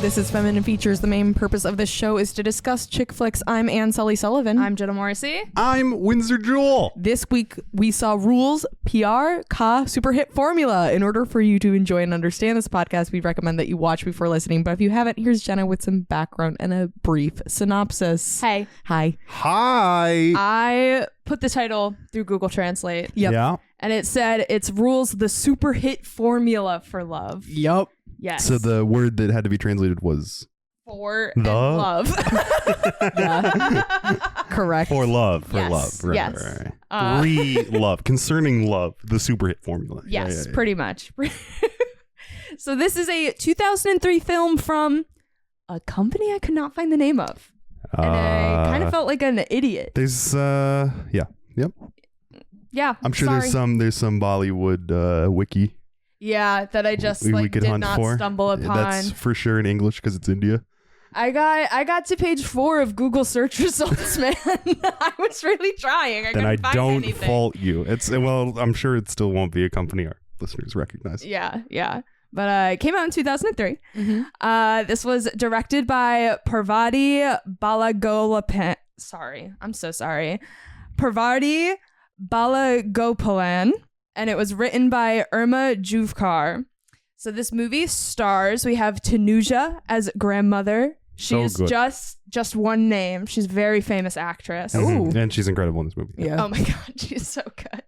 This is Feminine Features. The main purpose of this show is to discuss chick flicks. I'm Anne Sully Sullivan. I'm Jenna Morrissey. I'm Winsor Jewel. This week we saw Rules Pyaar Ka Superhit Formula. In order for you to enjoy and understand this podcast, we recommend that you watch before listening. But if you haven't, here's Jenna with some background and a brief synopsis. Hey. Hi. Hi. I put the title through Google Translate. Yep. Yeah. And it said it's Rules the Superhit Formula for Love. Yup. Yes. So the word that had to be translated was For The? and love. Correct. for love. For Yes. love. Right, Yes. right. Love. Concerning love, the superhit formula. Yes, Yeah. pretty much. So this is a 2003 film from a company I could not find the name of. And I kind of felt like an idiot. There's Yep. Yeah. I'm sure sorry. there's some Bollywood wiki Yeah, that I just we like could did hunt not for. stumble upon. That's for sure in English because it's India. I got to page 4 of Google search results, man. I was really trying. I Then I couldn't find don't anything. fault you. I'm sure it still won't be a company our listeners recognize. Yeah. But it came out in 2003. Mm-hmm. This was directed by Parvati Balagolapan. Sorry, I'm so sorry. Parvati Balagopalan. And it was written by Irma Juvkar. So this movie stars, we have Tanuja as grandmother. She's So good. just one name. She's a very famous actress. Mhm. And she's incredible in this movie. Yeah. Oh my God, she's so good.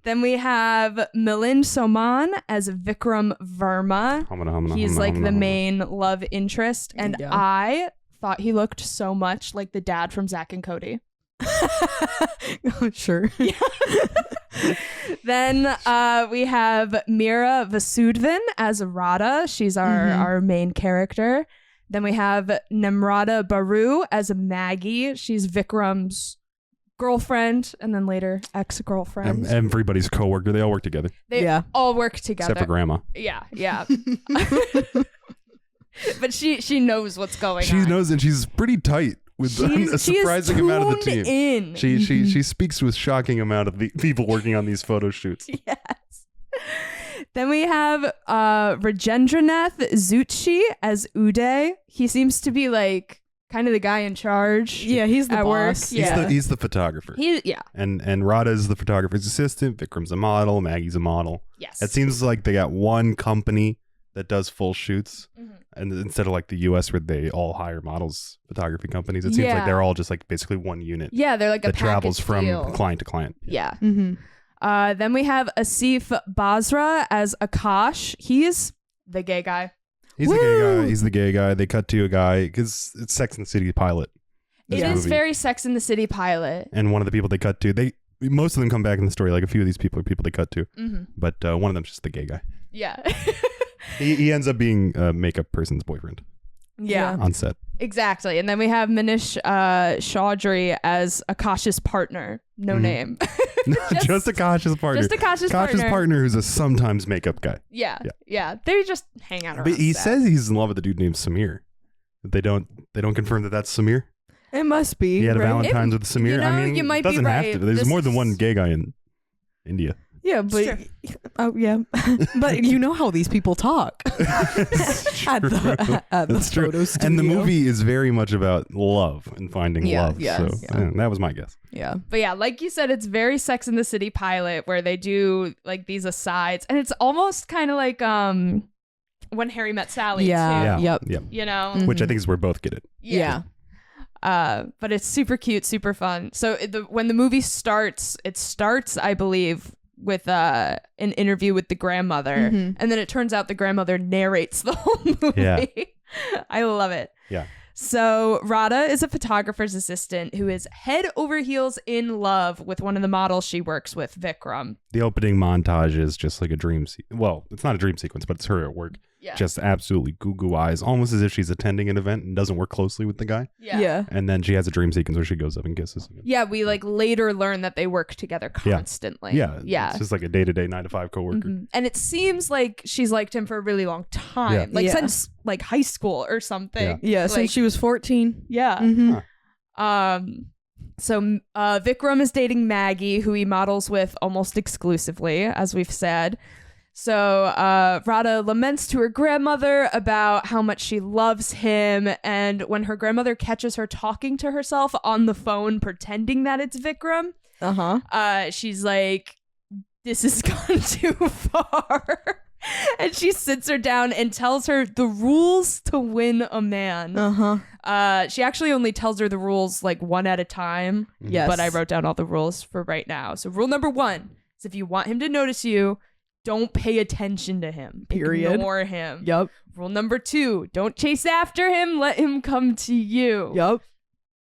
Then we have Milind Soman as Vikram Verma. He's like the main love interest. And Yeah. I thought he looked so much like the dad from Zack and Cody. Sure. Then we have Mira Vasudhan as Radha. She's our main character. Then we have Namrata Baru as Maggie. She's Vikram's girlfriend and then later ex-girlfriend. Everybody's coworker. They all work together. They all work together. Except for grandma. Yeah. But she knows what's going She on. knows, and she's pretty tight with a surprising amount of the team. In. She speaks with shocking amount of the people working on these photo shoots. Yes. Then we have Rajendranath Zutshi as Uday. He seems to be like kind of the guy in charge. Yeah, he's the at work. boss. Yeah. He's the photographer. Yeah. And Radha is the photographer's assistant. Vikram's a model. Maggie's a model. Yes. It seems like they got one company that does full shoots. And instead of like the US where they all hire models, photography companies, it seems like they're all just like basically one unit. Yeah, they're like a that travels package from deal. client to client. Yeah. Mm-hmm. Then we have Asif Basra as Akash. He's the gay guy. He's the gay guy. He's the gay guy. They cut to a guy because it's Sex and the City pilot. It is very Sex and the City pilot. And one of the people they cut to, most of them come back in the story. Like a few of these people are people they cut to, but one of them's just the gay guy. Yeah. He ends up being a makeup person's boyfriend Yeah. on set. Exactly. And then we have Manish Chaudhry as Akash's partner. No name. Just Akash's partner. Just Akash's partner who's a sometimes makeup guy. Yeah. They just hang out around. But he set. says he's in love with a dude named Samir. They don't confirm that that's Samir. It must be. He had a right? Valentine's with Samir. you know, I mean, you might it doesn't be have right. to. There's This more than is- one gay guy in India. Yeah, but oh yeah, but you know how these people talk at the That's true. photo studio. And the movie is very much about love and finding love. Yeah, So yeah. that was my guess. Yeah, But yeah, like you said, it's very Sex and the City pilot where they do like these asides, and it's almost kind of like When Harry Met Sally. Yeah. Too, Yep. you know. Which I think is where both get it. yeah. But it's super cute, super fun. So when the movie starts, it starts, I believe, with an interview with the grandmother, and then it turns out the grandmother narrates the whole movie. Yeah. I love it. Yeah. So Radha is a photographer's assistant who is head over heels in love with one of the models she works with, Vikram. The opening montage is just like a dream. Well, it's not a dream sequence, but it's her at work. Yeah. Just absolutely goo eyes, almost as if she's attending an event and doesn't work closely with the guy. Yeah. And then she has a dream sequence where she goes up and kisses him. Yeah, we like later learn that they work together constantly. Yeah. Yeah. It's just like a day-to-day 9-to-5 coworker. And it seems like she's liked him for a really long time. Yeah. Like Yeah. since like high school or something. Yeah, Like, since she was 14. Yeah. Mhm. So Vikram is dating Maggie, who he models with almost exclusively, as we've said. So Radha laments to her grandmother about how much she loves him. And when her grandmother catches her talking to herself on the phone, pretending that it's Vikram, she's like, this has gone too far. And she sits her down and tells her the rules to win a man. She actually only tells her the rules like one at a time. Yes. But I wrote down all the rules for right now. So rule number 1 is if you want him to notice you, don't pay attention to him. Period. Ignore him. Yep. Rule number 2, don't chase after him. Let him come to you. Yep.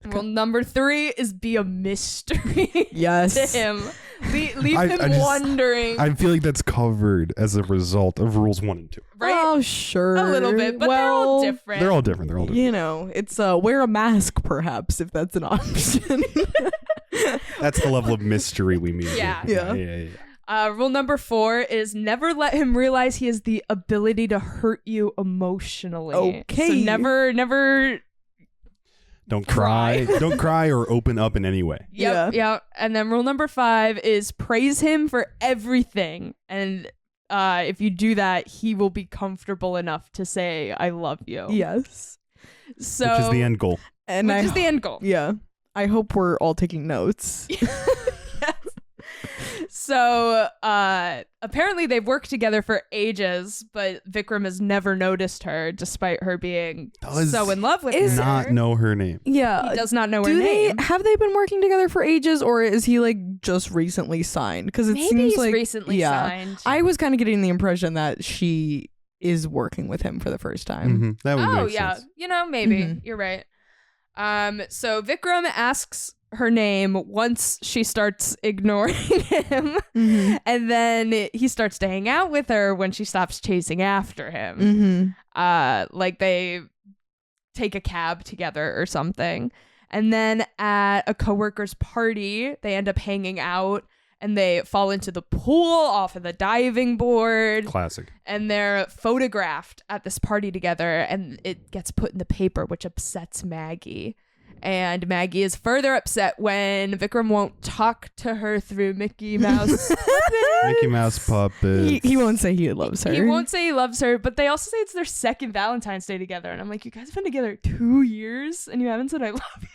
Rule number 3 is be a mystery Yes. to him. Leave him wondering. I feel like that's covered as a result of rules 1 and 2. Right? Oh, sure. A little bit, but they're all different. They're all different. You know, it's wear a mask, perhaps, if that's an option. That's the level of mystery we mean. Yeah. Rule number 4 is never let him realize he has the ability to hurt you emotionally. Okay. So never. Don't cry. Don't cry or open up in any way. Yep. And then rule number 5 is praise him for everything. And if you do that, he will be comfortable enough to say, I love you. Yes. So, which is the end goal. And which is the end goal. Yeah. I hope we're all taking notes. Yes. So apparently they've worked together for ages, but Vikram has never noticed her despite her being so in love with her. Not know her name. Yeah. He does not know her name. Have they been working together for ages, or is he like just recently signed? Because it Maybe seems he's like recently signed. I was kind of getting the impression that she is working with him for the first time. That would make sense. You know, maybe you're right. So Vikram asks her name once she starts ignoring him, and then he starts to hang out with her when she stops chasing after him. Like they take a cab together or something, and then at a coworker's party they end up hanging out and they fall into the pool off of the diving board. Classic. And they're photographed at this party together, and it gets put in the paper, which upsets Maggie. And Maggie is further upset when Vikram won't talk to her through Mickey Mouse. Mickey Mouse puppet. He won't say he loves her. He won't say he loves her, but they also say it's their second Valentine's Day together. And I'm like, you guys have been together 2 years and you haven't said I love you.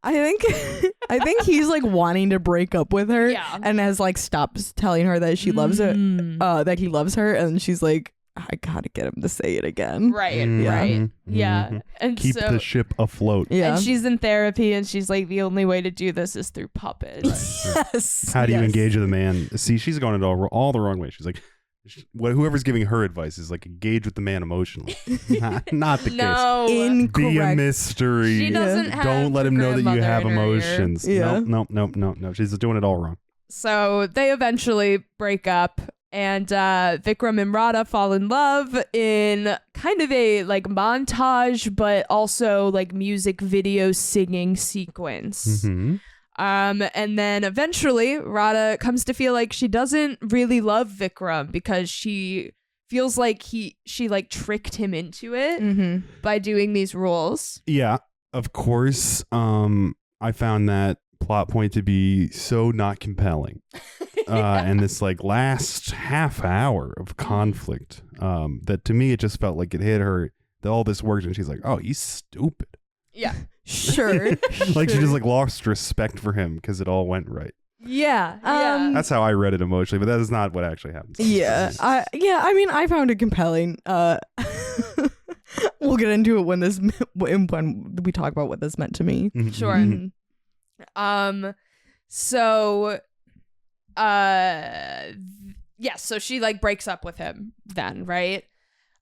I think he's like wanting to break up with her, and has like stopped telling her that she loves her, that he loves her, and she's like, I gotta get him to say it again. Right. Yeah. And keep the ship afloat. Yeah. And she's in therapy, and she's like, the only way to do this is through puppets. Yes. How do you engage with a man? See, she's going it all the wrong way. She's like, whoever's giving her advice is like engage with the man emotionally. Not the no. case. Incorrect. Be a mystery. She doesn't have Don't let him know that you have in her ear. emotions. Yeah. No. She's doing it all wrong. So they eventually break up, and Vikram and Radha fall in love in kind of a like montage, but also like music video singing sequence. And then eventually Radha comes to feel like she doesn't really love Vikram because she feels like she like tricked him into it by doing these rules. Yeah, of course. I found that plot point to be so not compelling. And this like last half hour of conflict, that to me it just felt like it hit her that all this worked, and she's like, oh, he's stupid. Yeah. Sure. Like she just like lost respect for him because it all went right. Yeah. That's how I read it emotionally, but that is not what actually happens. Yeah. I mean, I found it compelling. We'll get into it when we talk about what this meant to me. Sure. So so she like breaks up with him then, right?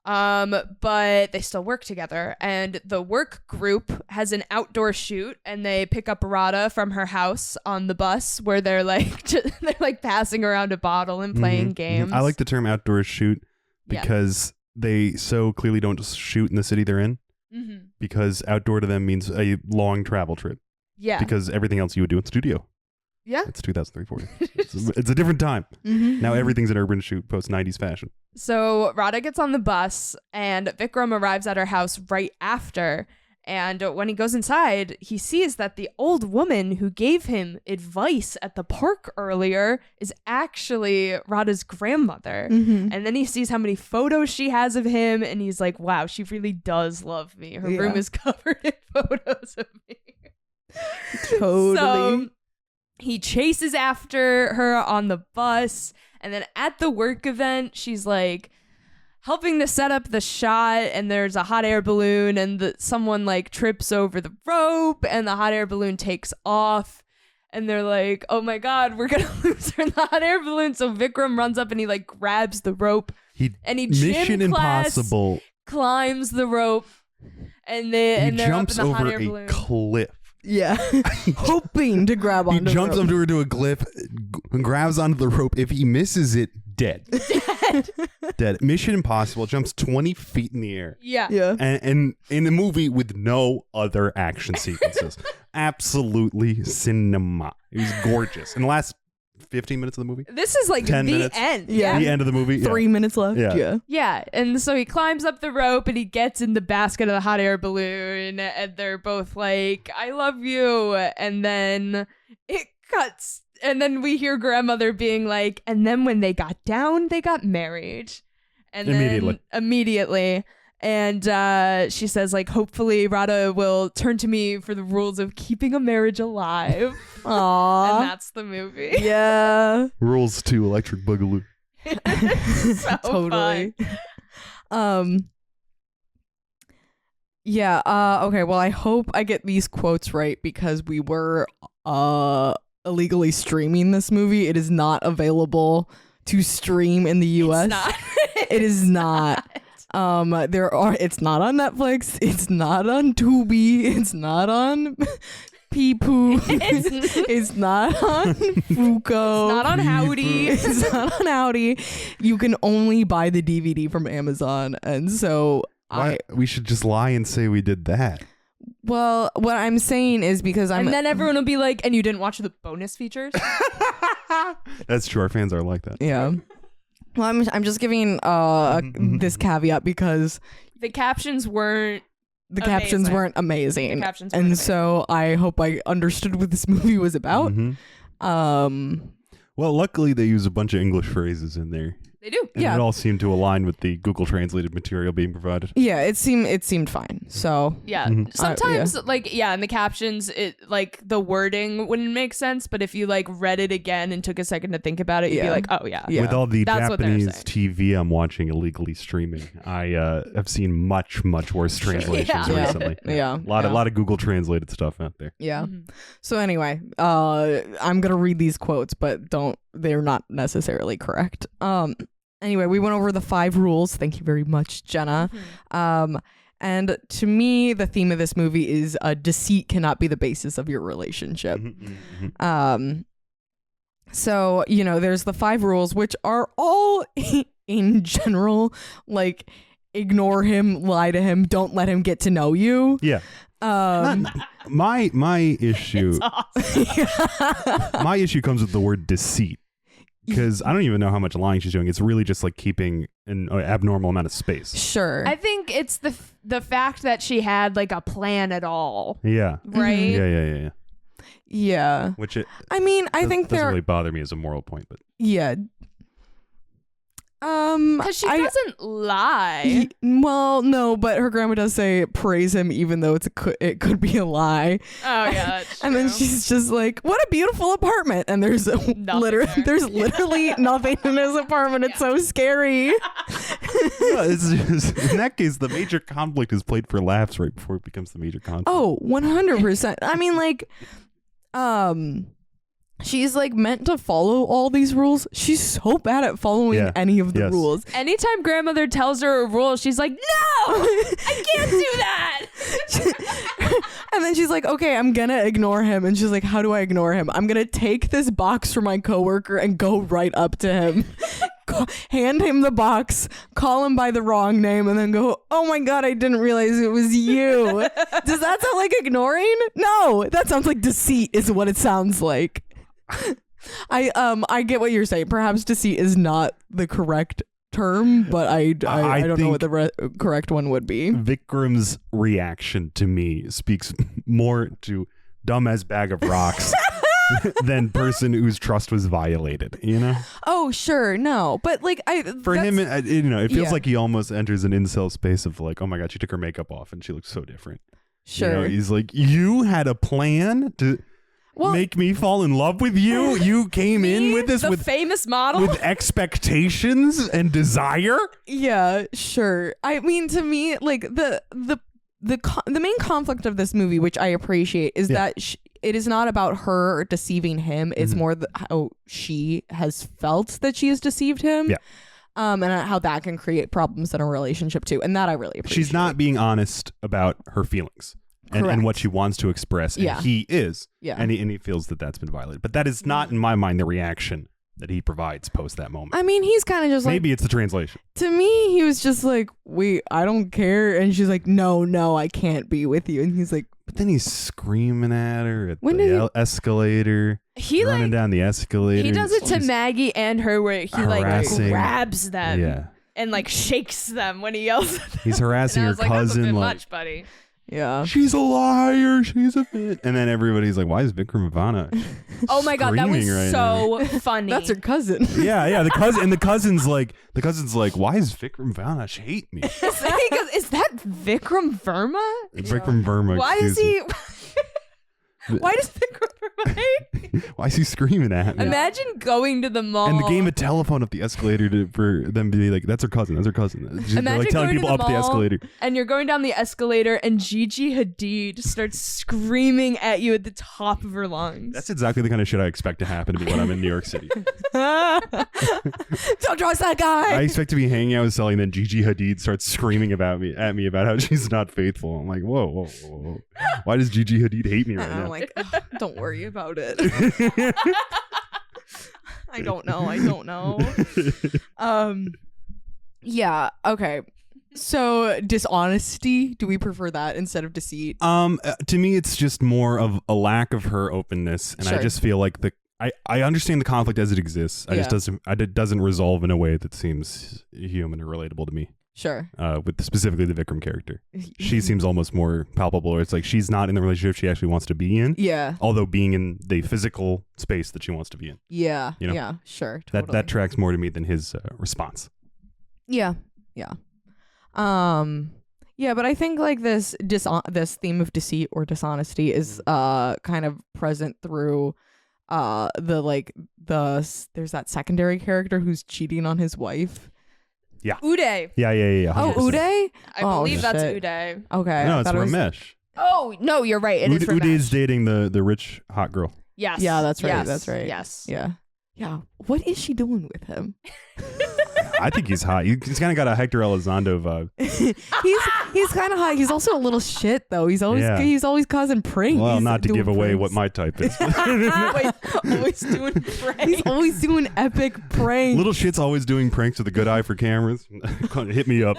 But they still work together, and the work group has an outdoor shoot, and they pick up Radha from her house on the bus where they're like they're like passing around a bottle and playing games. I like the term outdoor shoot because they so clearly don't just shoot in the city they're in, because outdoor to them means a long travel trip. Yeah. Because everything else you would do in studio. Yeah. It's 2003-40. It's a different time. Now everything's an urban shoot, post 90s fashion. So Radha gets on the bus, and Vikram arrives at her house right after, And when he goes inside, he sees that the old woman who gave him advice at the park earlier is actually Radha's grandmother. And then he sees how many photos she has of him, and he's like, wow, she really does love me. Her room is covered in photos of me. Totally. So he chases after her on the bus, and then at the work event, she's like helping to set up the shot, and there's a hot air balloon, and someone like trips over the rope, and the hot air balloon takes off, and they're like, oh my god, we're gonna lose her in the hot air balloon. So Vikram runs up and he like grabs the rope, and he Mission gym class Impossible. climbs the rope, and He they're jumps up in the hot over air a balloon. cliff. Yeah. Hoping to grab He onto the jumps rope. onto a cliff, grabs onto the rope. If he misses it, dead. Dead. Mission Impossible jumps 20 feet in the air. Yeah. Yeah. And in the movie with no other action sequences. Absolutely cinema. It was gorgeous. In the last 15 minutes of the movie? This is like 10 the minutes. end. Yeah. The end of the movie? Yeah. 3 minutes left. Yeah. Yeah. Yeah, and so he climbs up the rope and he gets in the basket of the hot air balloon, and they're both like, I love you. And then it cuts, and then we hear grandmother being like, and then when they got down, they got married. And Immediately. then immediately. And she says, like, hopefully Radha will turn to me for the rules of keeping a marriage alive. Aww. And that's the movie. Yeah. Rules to Electric Boogaloo. So Totally. fun. Yeah. Okay. Well, I hope I get these quotes right because we were illegally streaming this movie. It is not available to stream in the U.S. It's not. It is not. It's not on Netflix. It's not on Tubi. It's not on Peepoo. It's not on Fuko. Not on Howdy. It's not on Howdy. You can only buy the DVD from Amazon, and so We should just lie and say we did that. Well, what I'm saying is because And then everyone will be like, and you didn't watch the bonus features? That's true. Our fans are like that. yeah. Well, I'm just giving this caveat because The captions weren't. the captions Amazing. weren't amazing, The captions weren't and amazing. so I hope I understood what this movie was about. Mhm. Um, Well, luckily they use a bunch of English phrases in there. They do. And Yeah. it all seemed to align with the Google translated material being provided. yeah, it seemed fine. So Yeah. Mhm. Sometimes, like, yeah, in the captions, it like the wording wouldn't make sense, but if you like read it again and took a second to think about it, you'd be Yeah. like, oh yeah. Yeah. With all the That's what they're Japanese saying. TV I'm watching illegally streaming, I have seen much worse translations Yeah. recently. Yeah. A lot of Google translated stuff out there. yeah. Mhm. So anyway, I'm gonna read these quotes, but they're not necessarily correct. Anyway, we went over the 5 rules. Thank you very much, Jenna. And to me, the theme of this movie is deceit cannot be the basis of your relationship. So, there's the 5 rules, which are all in general, like, ignore him, lie to him, don't let him get to know you. Yeah. My issue my issue comes with the word deceit. Because I don't even know how much lying she's doing. It's really just like keeping an abnormal amount of space. Sure. I think it's the fact that she had like a plan at all, Yeah. right? Yeah. Yeah. Which it I mean, I think doesn't there. really bother me as a moral point, but Yeah. Because she doesn't lie. Well, no, but her grandma does say praise him, even though it could be a lie. Oh yeah, that's And then true. she's just like, "What a beautiful apartment!" And there's literally nothing in his apartment. It's so scary. it's just, in that case, the major conflict is played for laughs right before it becomes the major conflict. Oh, 100%. I mean, like, she's like meant to follow all these rules. She's so bad at following any of the Yes. rules. Anytime grandmother tells her a rule, she's like, no, I can't do that. And then she's like, okay, I'm gonna ignore him. And she's like, how do I ignore him? I'm gonna take this box from my coworker and go right up to him, hand him the box, call him by the wrong name, and then go, oh my God, I didn't realize it was you. Does that sound like ignoring? No, that sounds like deceit is what it sounds like. I get what you're saying. Perhaps deceit is not the correct term, but I don't know what think the correct one would be. Vikram's reaction to me speaks more to dumbass bag of rocks than person whose trust was violated, you know? Oh, sure. No. But like For him, it feels like he almost enters an incel space of like, oh my God, she took her makeup off and she looks so different. Sure. You know, he's like, you had a plan to make me fall in love with you. You came in with this with famous model with expectations and desire. Yeah, sure. I mean, to me, like the main conflict of this movie, which I appreciate, is that it is not about her deceiving him. It's more how she has felt that she has deceived him. Yeah. And how that can create problems in a relationship too. And that I really appreciate. She's not being honest about her feelings and what she wants to express. And he is. Yeah. And he feels that that's been violated. But that is not, in my mind, the reaction that he provides post that moment. I mean, he's kind of just maybe it's the translation. To me, he was just like, wait, I don't care. And she's like, no, I can't be with you. And he's like, but then he's screaming at her at the escalator. He running down the escalator. He does it to Maggie and her where he harassing. like grabs them Yeah. and like shakes them when he yells at them. He's harassing her cousin. That's a bit like, much, buddy. Yeah. She's a liar. She's a bitch. And then everybody's like, why is Vikram Ivana oh my God, that was right so funny. That's her cousin. Yeah. The cousin's like, why is Vikram Ivana hate me? Is that Vikram Verma? Vikram Verma. Why is he... Why does Vikram Verma hate me? Why is he screaming at me? Imagine going to the mall. And the game of telephone up the escalator for them to be like, that's her cousin. Imagine like telling people up the escalator. And you're going down the escalator and Gigi Hadid starts screaming at you at the top of her lungs. That's exactly the kind of shit I expect to happen to me when I'm in New York City. Don't trust that guy. I expect to be hanging out with Sully and then Gigi Hadid starts screaming at me about how she's not faithful. I'm like, whoa. Why does Gigi Hadid hate me right now? I'm like, don't worry about it. I don't know. Yeah. Okay. So dishonesty, do we prefer that instead of deceit? To me, it's just more of a lack of her openness, and I just feel like I understand the conflict as it exists. It doesn't resolve in a way that seems human or relatable to me. Sure. With specifically the Vikram character, she seems almost more palpable. Or it's like she's not in the relationship she actually wants to be in. Yeah. Although being in the physical space that she wants to be in. Yeah. You know? Yeah. Sure. Totally. That tracks more to me than his response. Yeah. Yeah. Yeah, but I think like this theme of deceit or dishonesty is kind of present through there's that secondary character who's cheating on his wife. Yeah. Uday. Yeah. Oh, Uday? I believe that's Uday. Okay. No, it's Ramesh. Oh, no, you're right. It is Ramesh. Uday is dating the rich hot girl. Yes. Yeah, that's right. Yes. That's right. Yes. Yeah. Yeah. What is she doing with him? I think he's hot. He's kind of got a Hector Elizondo vibe. he's kind of hot. He's also a little shit though. He's always causing pranks. Well, not to give away pranks. what my type is. Always doing pranks. He's always doing epic pranks. Little shit's always doing pranks with a good eye for cameras. Hit me up.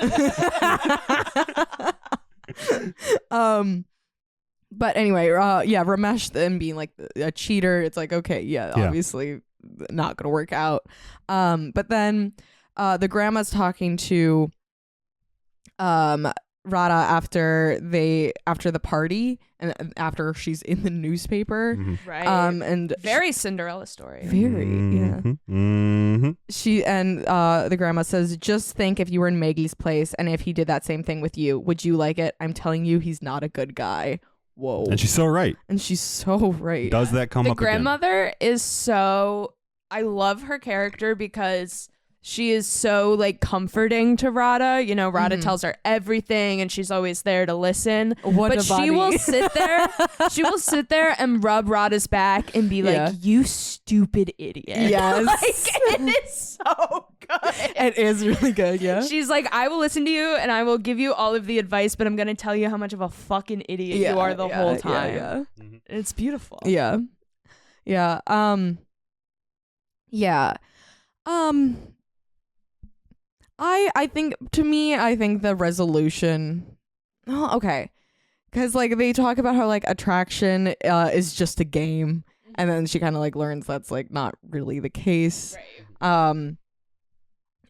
But anyway, Ramesh then being like a cheater, it's like, okay, obviously not gonna work out. But then the grandma's talking to Radha after the party and after she's in the newspaper. Mm-hmm. Right. And very Cinderella story. Very, yeah. Mm-hmm. The grandma says, just think if you were in Maggie's place and if he did that same thing with you, would you like it? I'm telling you, he's not a good guy. Whoa. And she's so right. Does that come up The grandmother is so... I love her character because she is so like comforting to Radha. You know, Radha tells her everything and she's always there to listen. She will sit there and rub Radha's back and be like, you stupid idiot. Yes. Like, it is so good. It is really good, yeah. She's like, I will listen to you and I will give you all of the advice, but I'm going to tell you how much of a fucking idiot you are the whole time. Yeah. Mm-hmm. It's beautiful. Yeah. Yeah. Yeah. I think the resolution. Oh, okay. Because like they talk about how like attraction is just a game, and then she kind of like learns that's like not really the case. Right.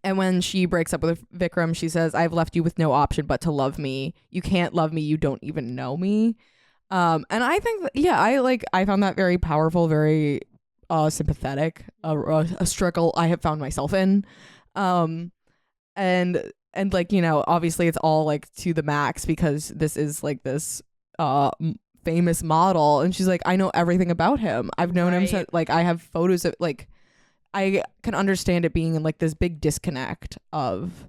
And when she breaks up with Vikram, she says, I've left you with no option but to love me. You can't love me. You don't even know me. And I think, I found that very powerful, very sympathetic, a struggle I have found myself in. And like, you know, obviously it's all like to the max because this is like this famous model. And she's like, I know everything about him. I've known him since, like, I have photos of, like, I can understand it being in like this big disconnect of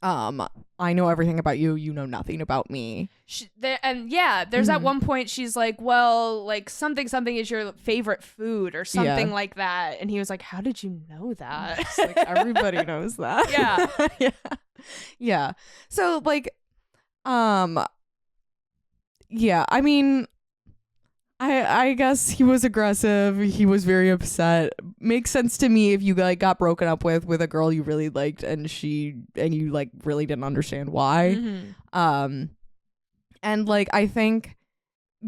I know everything about you, you know nothing about me. There's at one point she's like, well, like something is your favorite food or something like that, and he was like, how did you know that? It's like, everybody knows that. Yeah. So like I mean, I guess he was aggressive. He was very upset. Makes sense to me if you like got broken up with a girl you really liked and you like really didn't understand why. And like I think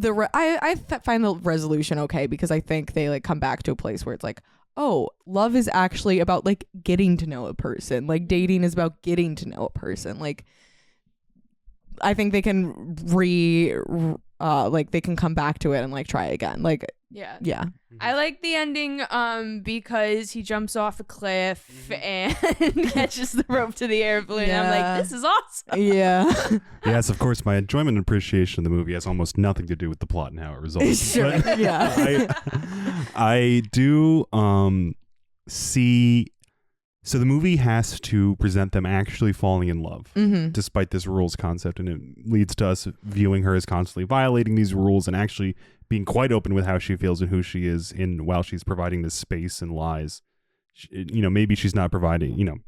I find the resolution okay because I think they like come back to a place where it's like, oh, love is actually about like getting to know a person. Like dating is about getting to know a person. Like I think they can they can come back to it and like try again. Like yeah. I like the ending because he jumps off a cliff and catches the rope to the airplane. I'm like, this is awesome. Yes, of course, my enjoyment and appreciation of the movie has almost nothing to do with the plot and how it resolves. Sure. But Yeah. I do see. So the movie has to present them actually falling in love, despite this rules concept, and it leads to us viewing her as constantly violating these rules and actually being quite open with how she feels and who she is while she's providing this space and lies. You know, maybe she's not providing, you know,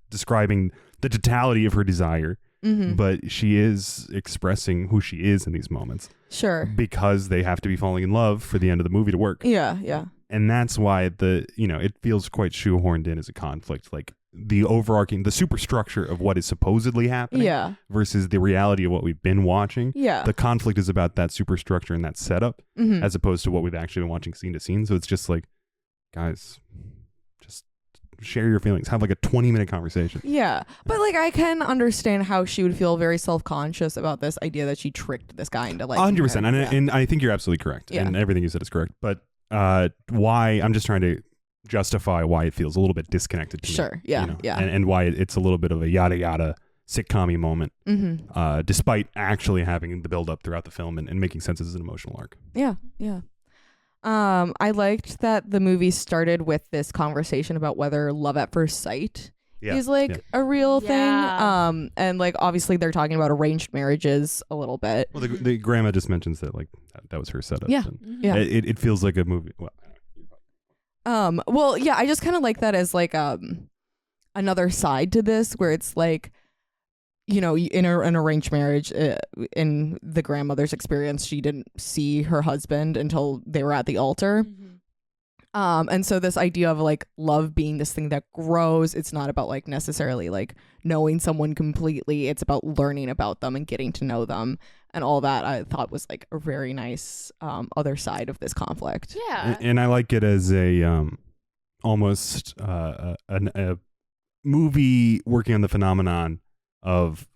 describing the totality of her desire, but she is expressing who she is in these moments. Sure. Because they have to be falling in love for the end of the movie to work. Yeah. And that's why it feels quite shoehorned in as a conflict, like the overarching, the superstructure of what is supposedly happening versus the reality of what we've been watching. Yeah. The conflict is about that superstructure and that setup as opposed to what we've actually been watching scene to scene. So it's just like, guys, just share your feelings. Have like a 20-minute conversation. Yeah. But like I can understand how she would feel very self-conscious about this idea that she tricked this guy into like 100%. And I think you're absolutely correct. Yeah. And everything you said is correct. But why I'm just trying to justify why it feels a little bit disconnected to me. Sure. Yeah. You know? Yeah. And why it's a little bit of a yada yada sitcom-y moment, despite actually having the build up throughout the film and making sense as an emotional arc. Yeah. I liked that the movie started with this conversation about whether love at first sight is like a real thing. And like obviously they're talking about arranged marriages a little bit. Well, the grandma just mentions that like that was her setup. Yeah. It feels like a movie. Well, yeah, I just kind of like that as like another side to this where it's like, you know, in an arranged marriage, in the grandmother's experience, she didn't see her husband until they were at the altar. And so this idea of like love being this thing that grows, it's not about like necessarily like knowing someone completely. It's about learning about them and getting to know them and all that. I thought was like a very nice other side of this conflict. Yeah. And I like it as a almost a movie working on the phenomenon of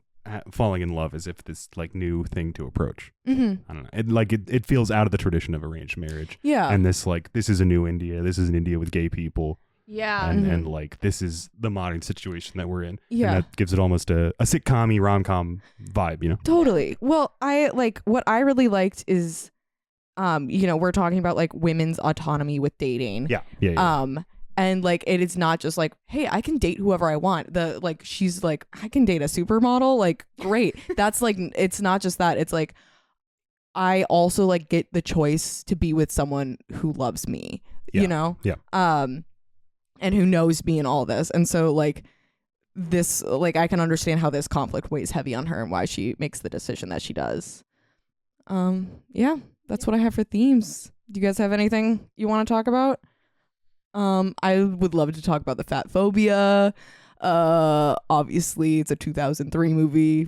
falling in love as if this like new thing to approach. I don't know. It feels out of the tradition of arranged marriage. Yeah. And this is a new India. This is an India with gay people. Yeah. And like this is the modern situation that we're in. Yeah. And that gives it almost a sitcom-y rom-com vibe, you know? Totally. Well, I like what I really liked is you know, we're talking about like women's autonomy with dating. Yeah. And like it is not just like, hey, I can date whoever I want. She's like, I can date a supermodel. Like, great. That's like, it's not just that. It's like, I also like get the choice to be with someone who loves me. You know? Yeah. And who knows me and all this. And so like this, like I can understand how this conflict weighs heavy on her and why she makes the decision that she does. Yeah, that's what I have for themes. Do you guys have anything you want to talk about? I would love to talk about the fat phobia. Obviously it's a 2003 movie,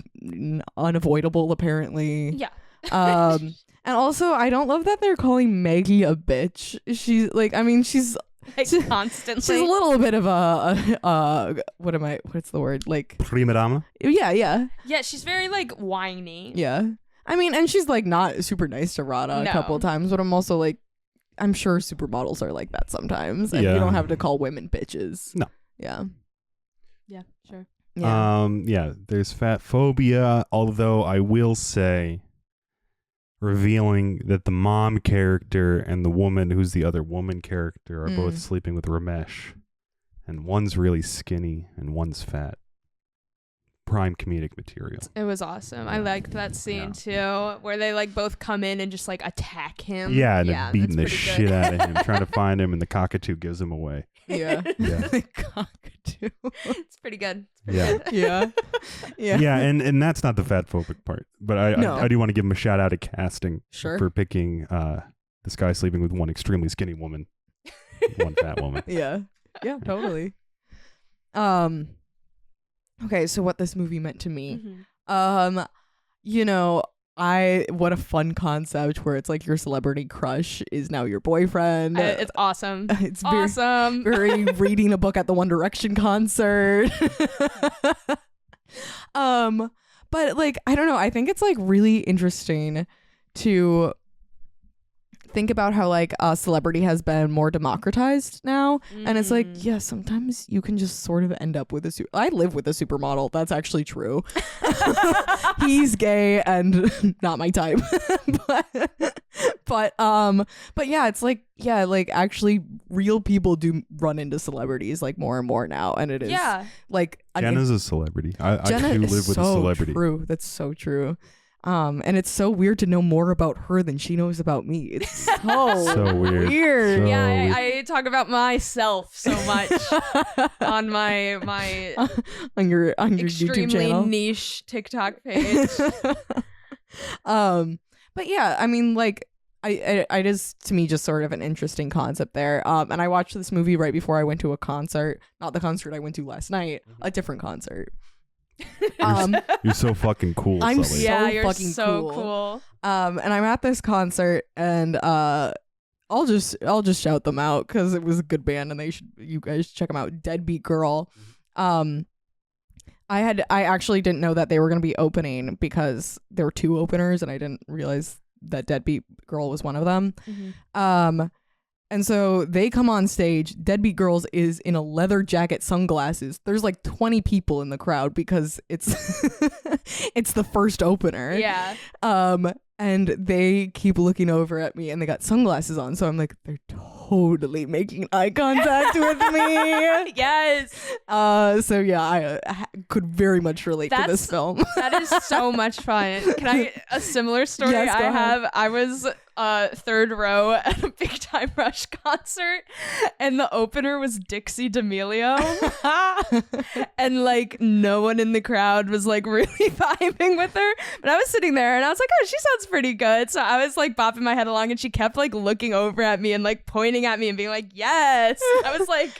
unavoidable apparently. Yeah. And also I don't love that they're calling Maggie a bitch. She's like, I mean, she's like constantly. She's a little bit of what's the word? Like Prima donna. Yeah. Yeah, she's very like whiny. Yeah. I mean, and she's like not super nice to Rada a couple of times, but I'm also like, I'm sure supermodels are like that sometimes, and you don't have to call women bitches. No. Yeah. Yeah, sure. Yeah. There's fat phobia, although I will say, revealing that the mom character and the woman who's the other woman character are both sleeping with Ramesh, and one's really skinny and one's fat. Prime comedic material. It was awesome. I liked that scene too, where they like both come in and just like attack him. Yeah, and they're beating the shit out of him, trying to find him, and the cockatoo gives him away. Yeah. The cockatoo. It's pretty good. Yeah. And that's not the fat phobic part, but I do want to give him a shout out at casting for picking this guy sleeping with one extremely skinny woman, one fat woman. Yeah, totally. Okay, so what this movie meant to me. What a fun concept where it's like your celebrity crush is now your boyfriend. It's awesome. It's awesome. Very reading a book at the One Direction concert. But like, I don't know. I think it's like really interesting to think about how like celebrity has been more democratized now, and it's like, yeah, sometimes you can just sort of end up with I live with a supermodel. That's actually true. He's gay and not my type. but yeah, it's like, like actually real people do run into celebrities like more and more now, and it is like Jenna's a celebrity. I Jenna do live with a celebrity. True. That's so true. And it's so weird to know more about her than she knows about me. It's so weird. So I talk about myself so much on my on your extremely YouTube channel, niche TikTok page. But yeah, I mean, like, I just, to me, just sort of an interesting concept there. And I watched this movie right before I went to a concert, not the concert I went to last night, a different concert. You're so fucking cool. I'm Sully. You're fucking so cool. And I'm at this concert, and I'll just shout them out because it was a good band, and you guys check them out. Deadbeat Girl. I actually didn't know that they were gonna be opening because there were two openers, and I didn't realize that Deadbeat Girl was one of them. And so they come on stage. Deadbeat Girls is in a leather jacket, sunglasses. There's like 20 people in the crowd because it's it's the first opener. Yeah. And they keep looking over at me, and they got sunglasses on. So I'm like, they're totally making eye contact with me. Yes. So yeah, I could very much relate to this film. That is so much fun. Can I a similar story Yes, go I ahead. have? I was third row at a Big Time Rush concert, and the opener was Dixie D'Amelio. And like no one in the crowd was like really vibing with her, but I was sitting there and I was like, oh, she sounds pretty good. So I was like bopping my head along, and she kept like looking over at me and like pointing at me and being like, yes. I was like,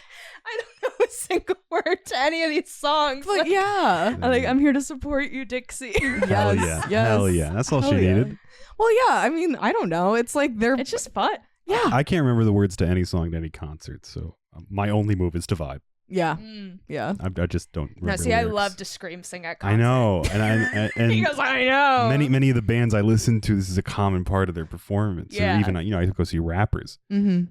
I don't know a single word to any of these songs. Like, yeah. I'm here to support you, Dixie. Hell yeah. Hell yeah. That's all she needed. Well, yeah. I mean, I don't know. It's like it's just fun. Yeah. I can't remember the words to any song at any concert, so my only move is to vibe. Yeah. Yeah. I just don't remember. No, see, lyrics. I love to scream sing at concerts. I know, and He goes, I know. Many of the bands I listen to, this is a common part of their performance. Yeah. Or even I go see rappers. And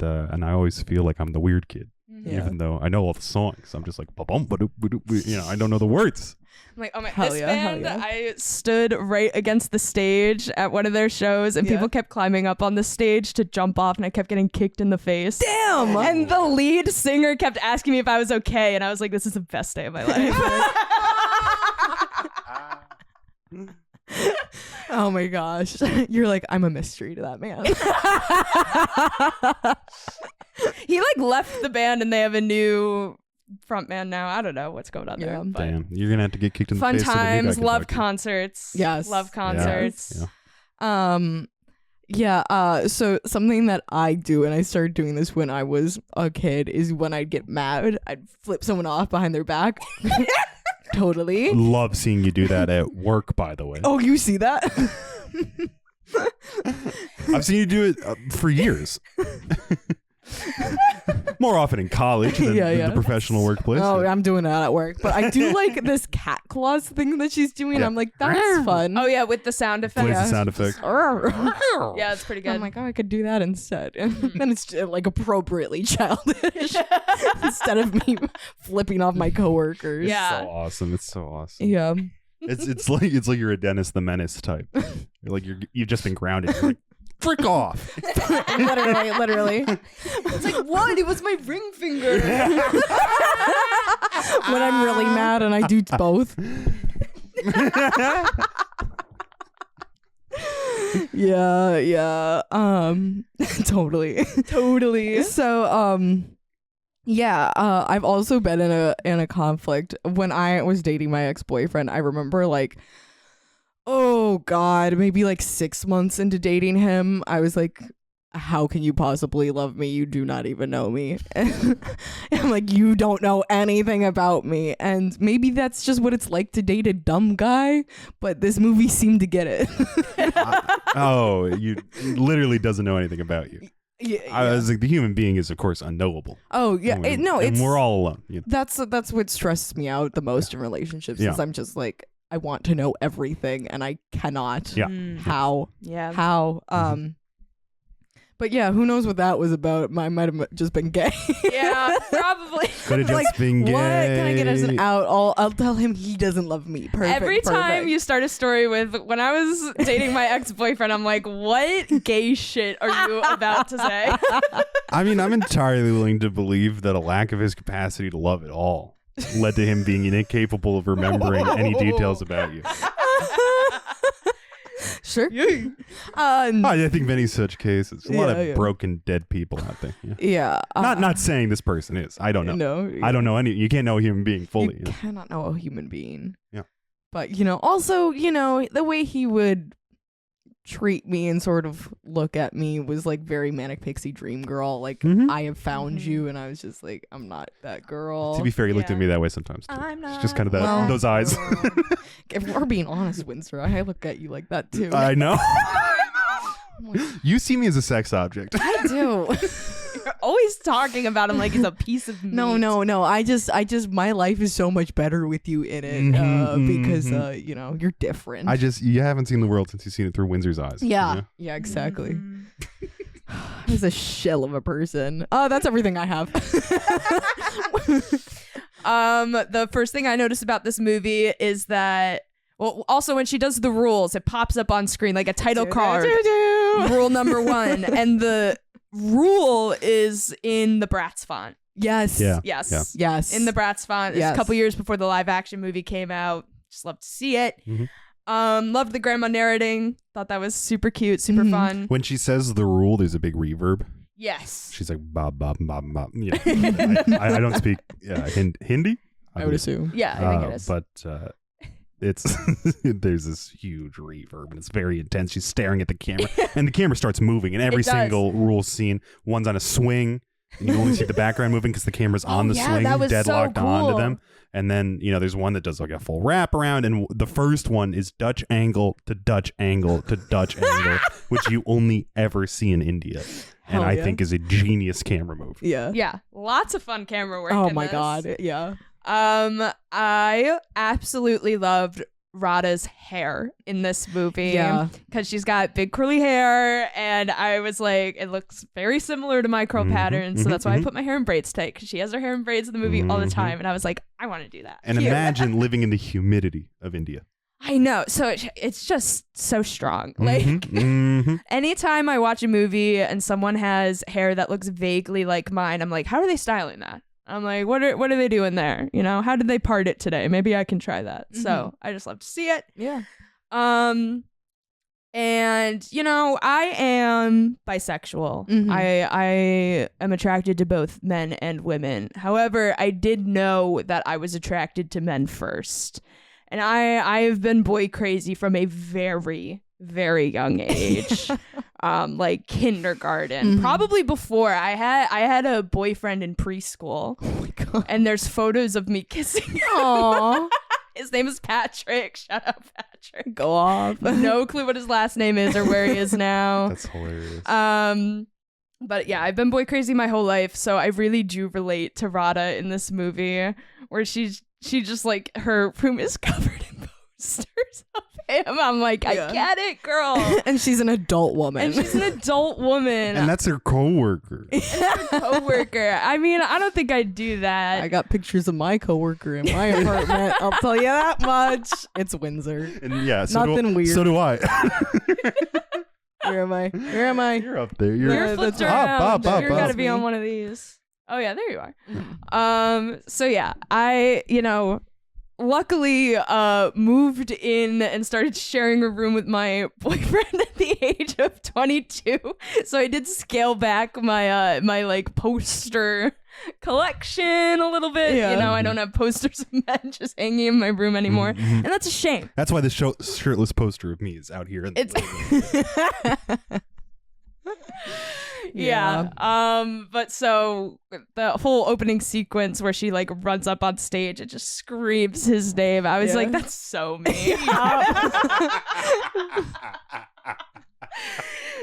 I always feel like I'm the weird kid, even though I know all the songs. I'm just like, ba-bum, ba-doop, ba-doop, I don't know the words. I'm like, oh my, Hell this yeah, band, hell yeah. I stood right against the stage at one of their shows, and people kept climbing up on the stage to jump off, and I kept getting kicked in the face. Damn! And the lead singer kept asking me if I was okay, and I was like, this is the best day of my life. Oh my gosh. You're like, I'm a mystery to that man. He like left the band, and they have a new frontman now. I don't know what's going on there. But Damn, you're gonna have to get kicked in the fun face. times, love concerts. Yes. Love concerts. Yeah. So something that I do, and I started doing this when I was a kid, is when I'd get mad, I'd flip someone off behind their back. Totally. Love seeing you do that at work, by the way. Oh, you see that? I've seen you do it for years. More often in college than the professional workplace. Oh, I'm doing that at work. But I do like this cat claws thing that she's doing. Yeah. I'm like, that's fun. Oh yeah, with the sound effect. Plays the sound effect. Yeah, it's pretty good. I'm like, oh, I could do that instead. And then it's like appropriately childish instead of me flipping off my coworkers. Yeah. So awesome. It's so awesome. Yeah. It's like you're a Dennis the Menace type. You're like you've just been grounded. You're like, frick off. literally. It's like, what? It was my ring finger. When I'm really mad and I do both. Yeah. Totally. So, I've also been in a conflict. When I was dating my ex-boyfriend, I remember like, oh God, maybe like 6 months into dating him, I was like, how can you possibly love me? You do not even know me. And I'm like, you don't know anything about me. And maybe that's just what it's like to date a dumb guy, but this movie seemed to get it. You literally doesn't know anything about you. Yeah. I was like, the human being is of course unknowable. Oh yeah, and we're all alone. You know? That's what stresses me out the most in relationships. Is I'm just like, I want to know everything and I cannot. Yeah. How? Yeah. How? But yeah, who knows what that was about? I might have just been gay. Yeah, probably. Could have just been gay. What? Can I get us an out? I'll tell him he doesn't love me. Perfect. Every time you start a story with, when I was dating my ex-boyfriend, I'm like, what gay shit are you about to say? I mean, I'm entirely willing to believe that a lack of his capacity to love at all led to him being incapable of remembering any details about you. Sure. I think many such cases. A lot of yeah. broken, dead people out there. Yeah. Yeah. Not saying this person is. I don't know. No. I don't know any. You can't know a human being fully. You cannot know a human being. Yeah. But also, the way he would treat me and sort of look at me was like very manic pixie dream girl. Like, I have found you, and I was just like, I'm not that girl. To be fair, he looked at me that way sometimes too. I'm not. It's just kind of that those eyes. If we're being honest, Winsor, I look at you like that too. I know. You see me as a sex object. I do. You're always talking about him like he's a piece of meat. No. I just my life is so much better with you in it because you're different. You haven't seen the world since you've seen it through Windsor's eyes. Yeah. Yeah, exactly. He's a shell of a person. Oh, that's everything I have. The first thing I noticed about this movie is that, well, also when she does the rules, it pops up on screen like a title card. Rule number 1, and the rule is in the Bratz font. Yes. Yeah. Yes. Yeah. Yes. In the Bratz font. It's Yes. a couple years before the live action movie came out. Just love to see it. Loved the grandma narrating. Thought that was super cute, super fun. When she says the rule, there's a big reverb. Yes. She's like bob bob bob bob. Yeah. I don't speak Hindi. I would assume. Yeah, I think it is. But it's there's this huge reverb and it's very intense. She's staring at the camera and the camera starts moving. And every single rule scene, one's on a swing and you only see the background moving because the camera's on the swing, that was deadlocked so cool. onto them. And then, there's one that does like a full wrap around. And the first one is Dutch angle to Dutch angle to Dutch angle, which you only ever see in India. And I think is a genius camera move. Yeah. Yeah. Lots of fun camera work. Oh in my this. God. Yeah. I absolutely loved Radha's hair in this movie. Yeah. Because she's got big curly hair, and I was like, it looks very similar to my curl pattern, so that's why I put my hair in braids tight, because she has her hair in braids in the movie all the time, and I was like, I want to do that. And imagine living in the humidity of India. I know. So it's just so strong. Like, anytime I watch a movie and someone has hair that looks vaguely like mine, I'm like, how are they styling that? I'm like, what are they doing there? How did they part it today? Maybe I can try that. So I just love to see it. Yeah. And I am bisexual. I am attracted to both men and women. However, I did know that I was attracted to men first. And I have been boy crazy from a very, very young age. Like kindergarten. Probably before. I had a boyfriend in preschool. Oh my God. And there's photos of me kissing him. Aww. His name is Patrick. Shout out Patrick. Go off. No clue what his last name is or where he is now. That's hilarious. But yeah, I've been boy crazy my whole life, so I really do relate to Rada in this movie, where she just like her room is covered in posters of him. I'm like, I get it, girl. And she's an adult woman. And she's an adult woman. And that's her coworker. Coworker. I mean, I don't think I'd do that. I got pictures of my coworker in my apartment. I'll tell you that much. It's Winsor. And yeah, Nothing weird. So do I. Where am I? Where am I? You're up there. You're flipped around. Up, You're gotta up. be on one of these. Oh yeah, there you are. So yeah, I, luckily moved in and started sharing a room with my boyfriend at the age of 22. So I did scale back my my like poster collection a little bit. Yeah. I don't have posters of men just hanging in my room anymore. And that's a shame. That's why the shirtless poster of me is out here. It's Yeah. But so the whole opening sequence where she like runs up on stage and just screams his name, I was like, that's so me.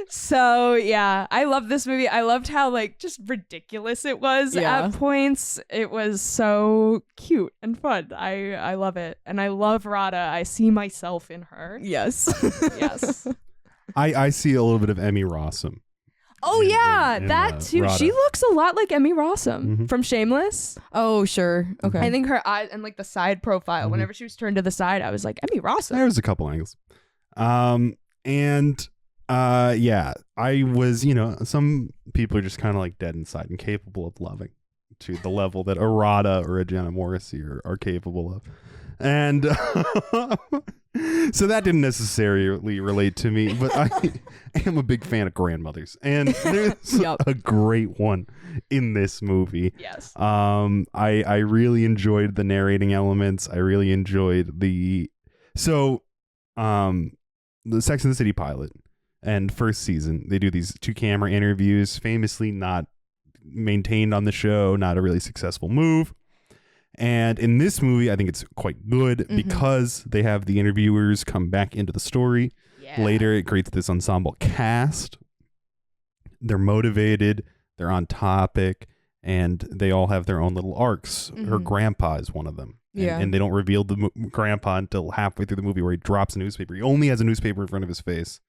So yeah, I love this movie. I loved how like just ridiculous it was at points. It was so cute and fun. I love it. And I love Rada. I see myself in her. Yes. Yes. I see a little bit of Emmy Rossum. Oh yeah, in, that too. Rada. She looks a lot like Emmy Rossum from Shameless. Oh, sure. Okay. I think her eyes and like the side profile, whenever she was turned to the side, I was like, Emmy Rossum. There was a couple angles. Yeah, I was, some people are just kind of like dead inside and capable of loving to the level that a Rada or a Jenna Morrissey are capable of. And so that didn't necessarily relate to me, but I am a big fan of grandmothers. And there's a great one in this movie. Yes. I really enjoyed the narrating elements. I really enjoyed the Sex and the City pilot and first season. They do these 2-camera interviews, famously not maintained on the show, not a really successful move. And in this movie, I think it's quite good because they have the interviewers come back into the story. Yeah. Later, it creates this ensemble cast. They're motivated, they're on topic, and they all have their own little arcs. Her grandpa is one of them. And they don't reveal the grandpa until halfway through the movie where he drops a newspaper. He only has a newspaper in front of his face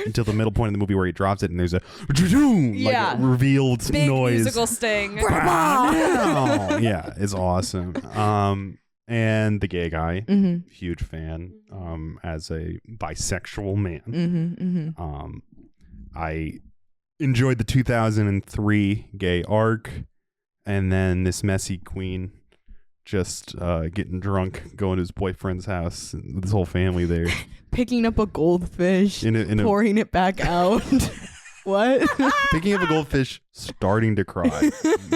until the middle point of the movie where he drops it and there's a revealed big noise. Musical sting. Yeah, it's awesome. And the gay guy, huge fan. As a bisexual man, I enjoyed the 2003 gay arc, and then this messy queen just getting drunk, going to his boyfriend's house, and this whole family there. Picking up a goldfish, pouring it back out. What? Picking up a goldfish, starting to cry,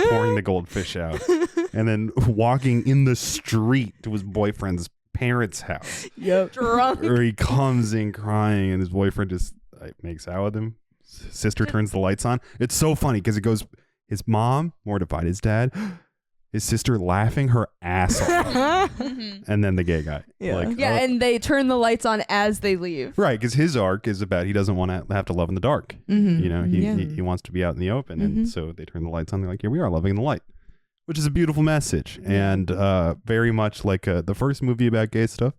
pouring the goldfish out, and then walking in the street to his boyfriend's parents' house. Yep. Drunk. Or he comes in crying, and his boyfriend just makes out with him. His sister turns the lights on. It's so funny because it goes, his mom mortified, his dad, his sister laughing her ass off, and then the gay guy. And they turn the lights on as they leave. Right, because his arc is about he doesn't want to have to love in the dark. He wants to be out in the open, and so they turn the lights on. They're like, here we are, loving in the light, which is a beautiful message, and very much like the first movie about gay stuff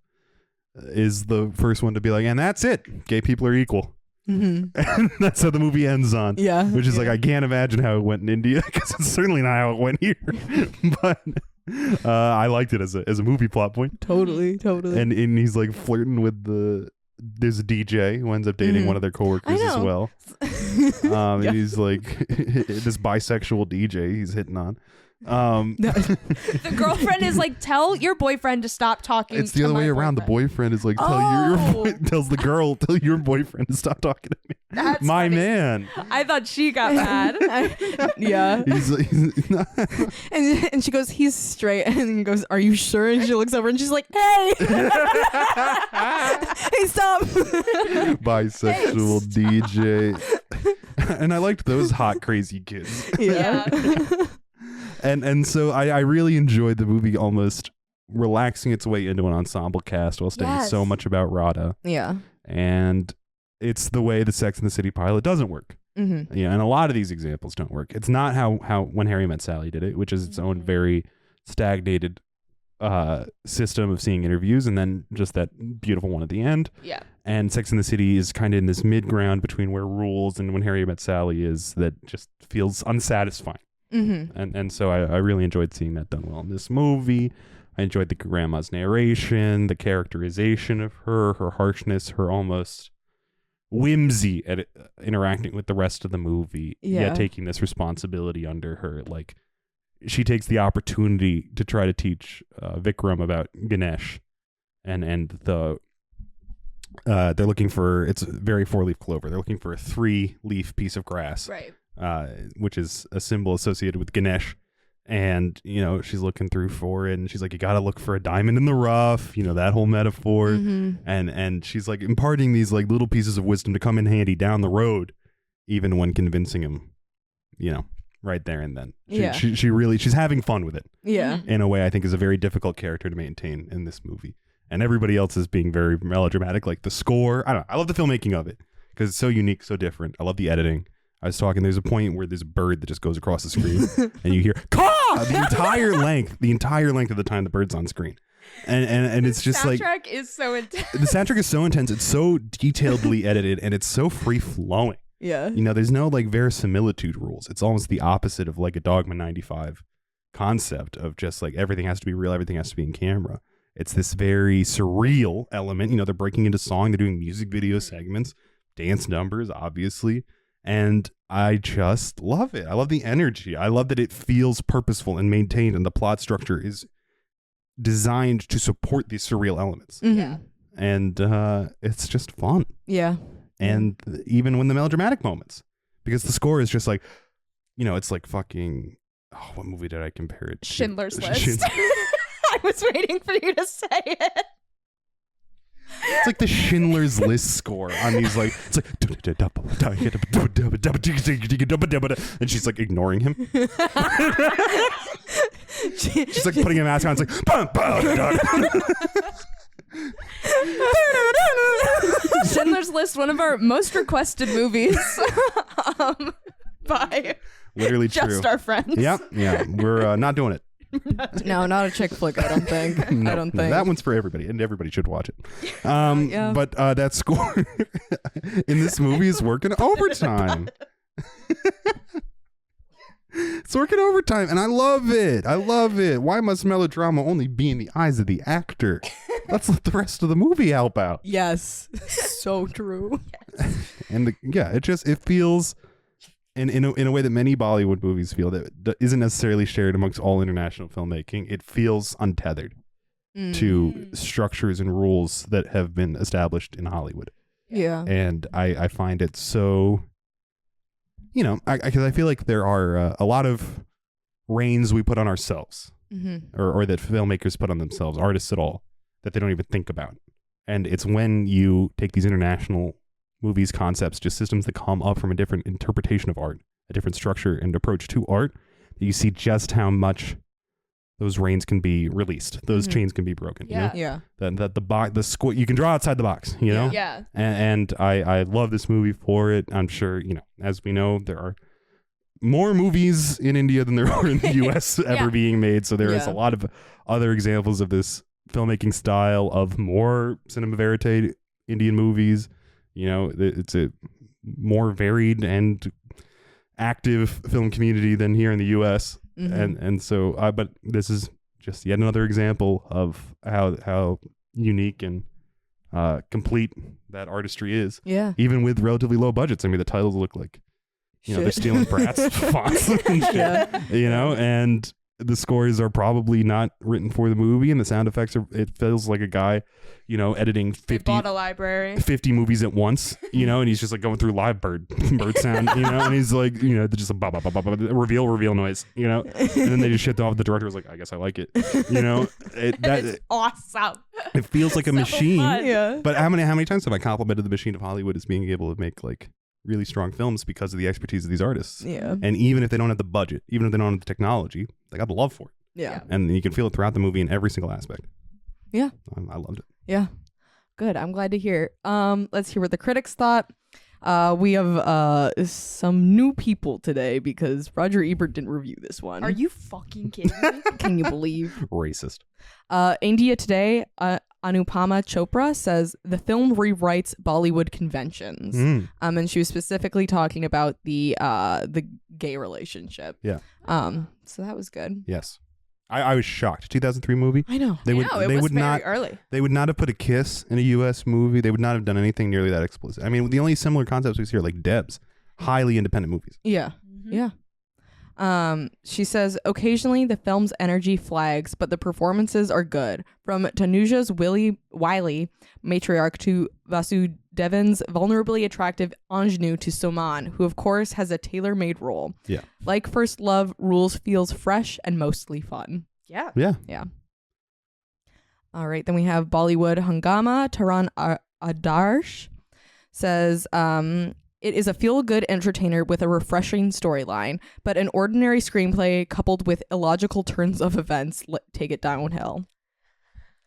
is the first one to be like, and that's it, gay people are equal. And that's how the movie ends on. Yeah. Which is like, I can't imagine how it went in India because it's certainly not how it went here. But I liked it as a movie plot point. Totally. And he's like flirting with there's a DJ who ends up dating one of their coworkers as well. And he's like this bisexual DJ he's hitting on. The girlfriend is like, tell your boyfriend to stop talking. It's the other way around. The boyfriend is like, tells the girl, tell your boyfriend to stop talking to me. That's my funny. Man. I thought she got mad. Yeah. He's not. And she goes, he's straight. And he goes, are you sure? And she looks over and she's like, hey. Hey, stop. Bisexual DJ. And I liked those hot, crazy kids. Yeah. And so I really enjoyed the movie almost relaxing its way into an ensemble cast while staying so much about Rada. Yeah. And it's the way the Sex and the City pilot doesn't work. Mm-hmm. Yeah, and a lot of these examples don't work. It's not how When Harry Met Sally did it, which is its own very stagnated system of seeing interviews, and then just that beautiful one at the end. Yeah. And Sex and the City is kind of in this mid ground between where Rules and When Harry Met Sally is, that just feels unsatisfying. Mm-hmm. And so I really enjoyed seeing that done well in this movie. I enjoyed the grandma's narration, the characterization of her harshness, her almost whimsy at interacting with the rest of the movie, yet taking this responsibility under her. Like, she takes the opportunity to try to teach Vikram about Ganesh, and they're looking for, it's very 4-leaf clover. They're looking for a 3-leaf piece of grass, Right. Which is a symbol associated with Ganesh. And, she's looking through for it, and she's like, you got to look for a diamond in the rough, that whole metaphor. Mm-hmm. And she's like imparting these like little pieces of wisdom to come in handy down the road, even when convincing him, right there and then. She's having fun with it. Yeah. In a way I think is a very difficult character to maintain in this movie. And everybody else is being very melodramatic, like the score. I love the filmmaking of it because it's so unique, so different. I love the editing. I was talking, there's a point where there's a bird that just goes across the screen and you hear caw the entire length of the time the bird's on screen. And it's just like, soundtrack is so intense. the soundtrack is so intense. It's so detailedly edited and it's so free flowing. Yeah. There's no like verisimilitude rules. It's almost the opposite of like a Dogma 95 concept of just like everything has to be real, everything has to be in camera. It's this very surreal element. They're breaking into song, they're doing music video segments, dance numbers, obviously. And I just love it. I love the energy. I love that it feels purposeful and maintained, and the plot structure is designed to support these surreal elements. Mm-hmm. Yeah. And it's just fun. Yeah. And even when the melodramatic moments, because the score is just like, it's like fucking, what movie did I compare it to? Schindler's List. I was waiting for you to say it. It's like the Schindler's List score on these, like, it's like, and she's like ignoring him. She's like putting a mask on. It's like, Schindler's List, one of our most requested movies by literally just true. our friends. Yeah, we're not doing it. No, not a chick flick, I don't think. I don't think. That one's for everybody, and everybody should watch it. But that score in this movie is working overtime. It's working overtime, and I love it. Why must melodrama only be in the eyes of the actor? Let's let the rest of the movie help out. Yes. So true. And it feels in a way that many Bollywood movies feel that isn't necessarily shared amongst all international filmmaking. It feels untethered to structures and rules that have been established in Hollywood. Yeah. And I find it so, because I feel like there are a lot of reins we put on ourselves, or that filmmakers put on themselves, artists at all, that they don't even think about. And it's when you take these international movies, concepts, just systems that come up from a different interpretation of art, a different structure and approach to art, that you see just how much those reins can be released, those chains can be broken. Yeah. Yeah. The square, you can draw outside the box, Yeah. And I love this movie for it. I'm sure, as we know, there are more movies in India than there are in the US ever being made. So there is a lot of other examples of this filmmaking style, of more cinema verite Indian movies. It's a more varied and active film community than here in the US. And so, but this is just yet another example of how unique and complete that artistry is. Yeah. Even with relatively low budgets. I mean, the titles look like, they're stealing Bratz fonts and shit, and the scores are probably not written for the movie, and the sound effects it feels like a guy, editing 50 bought a library, 50 movies at once, and he's just like going through live bird sound, and he's like, just a reveal noise, and then they just shit off. The director was like, I guess I like it, It's awesome. It feels like a machine. fun. Yeah. But how many times have I complimented the machine of Hollywood as being able to make like really strong films because of the expertise of these artists? Yeah. And even if they don't have the budget, even if they don't have the technology, they got the love for it. Yeah. And you can feel it throughout the movie in every single aspect. Yeah. I loved it. Yeah. Good. I'm glad to hear. Let's hear what the critics thought. We have some new people today because Roger Ebert didn't review this one. Are you fucking kidding me? Can you believe? Racist. India Today, Anupama Chopra says the film rewrites Bollywood conventions. And she was specifically talking about the gay relationship. Yeah. So that was good. Yes. I was shocked. 2003 movie. I know. They would very not early. They would not have put a kiss in a U.S. movie. They would not have done anything nearly that explicit. I mean, the only similar concepts we see are like Debs, highly independent movies. Yeah. Yeah. She says occasionally the film's energy flags, but the performances are good. From Tanuja's wily matriarch to Vasudevan's vulnerably attractive ingenue to Soman, who of course has a tailor-made role. Yeah. Like First Love, Rules feels fresh and mostly fun. Yeah. Yeah. Yeah. All right, then we have Bollywood Hungama. Taran Adarsh says, it is a feel-good entertainer with a refreshing storyline, but an ordinary screenplay coupled with illogical turns of events take it downhill.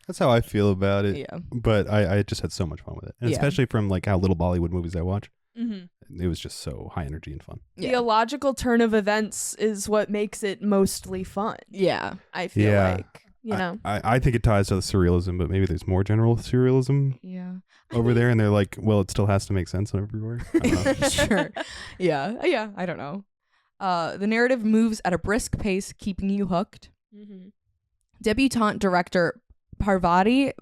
That's how I feel about it. Yeah. But I just had so much fun with it. And especially from like how little Bollywood movies I watch. It was just so high energy and fun. The illogical turn of events is what makes it mostly fun. Yeah. I feel like, I think it ties to the surrealism, but maybe there's more general surrealism over there. And they're like, well, it still has to make sense everywhere. Sure. Yeah. I don't know. The narrative moves at a brisk pace, keeping you hooked. Debutante director Parvati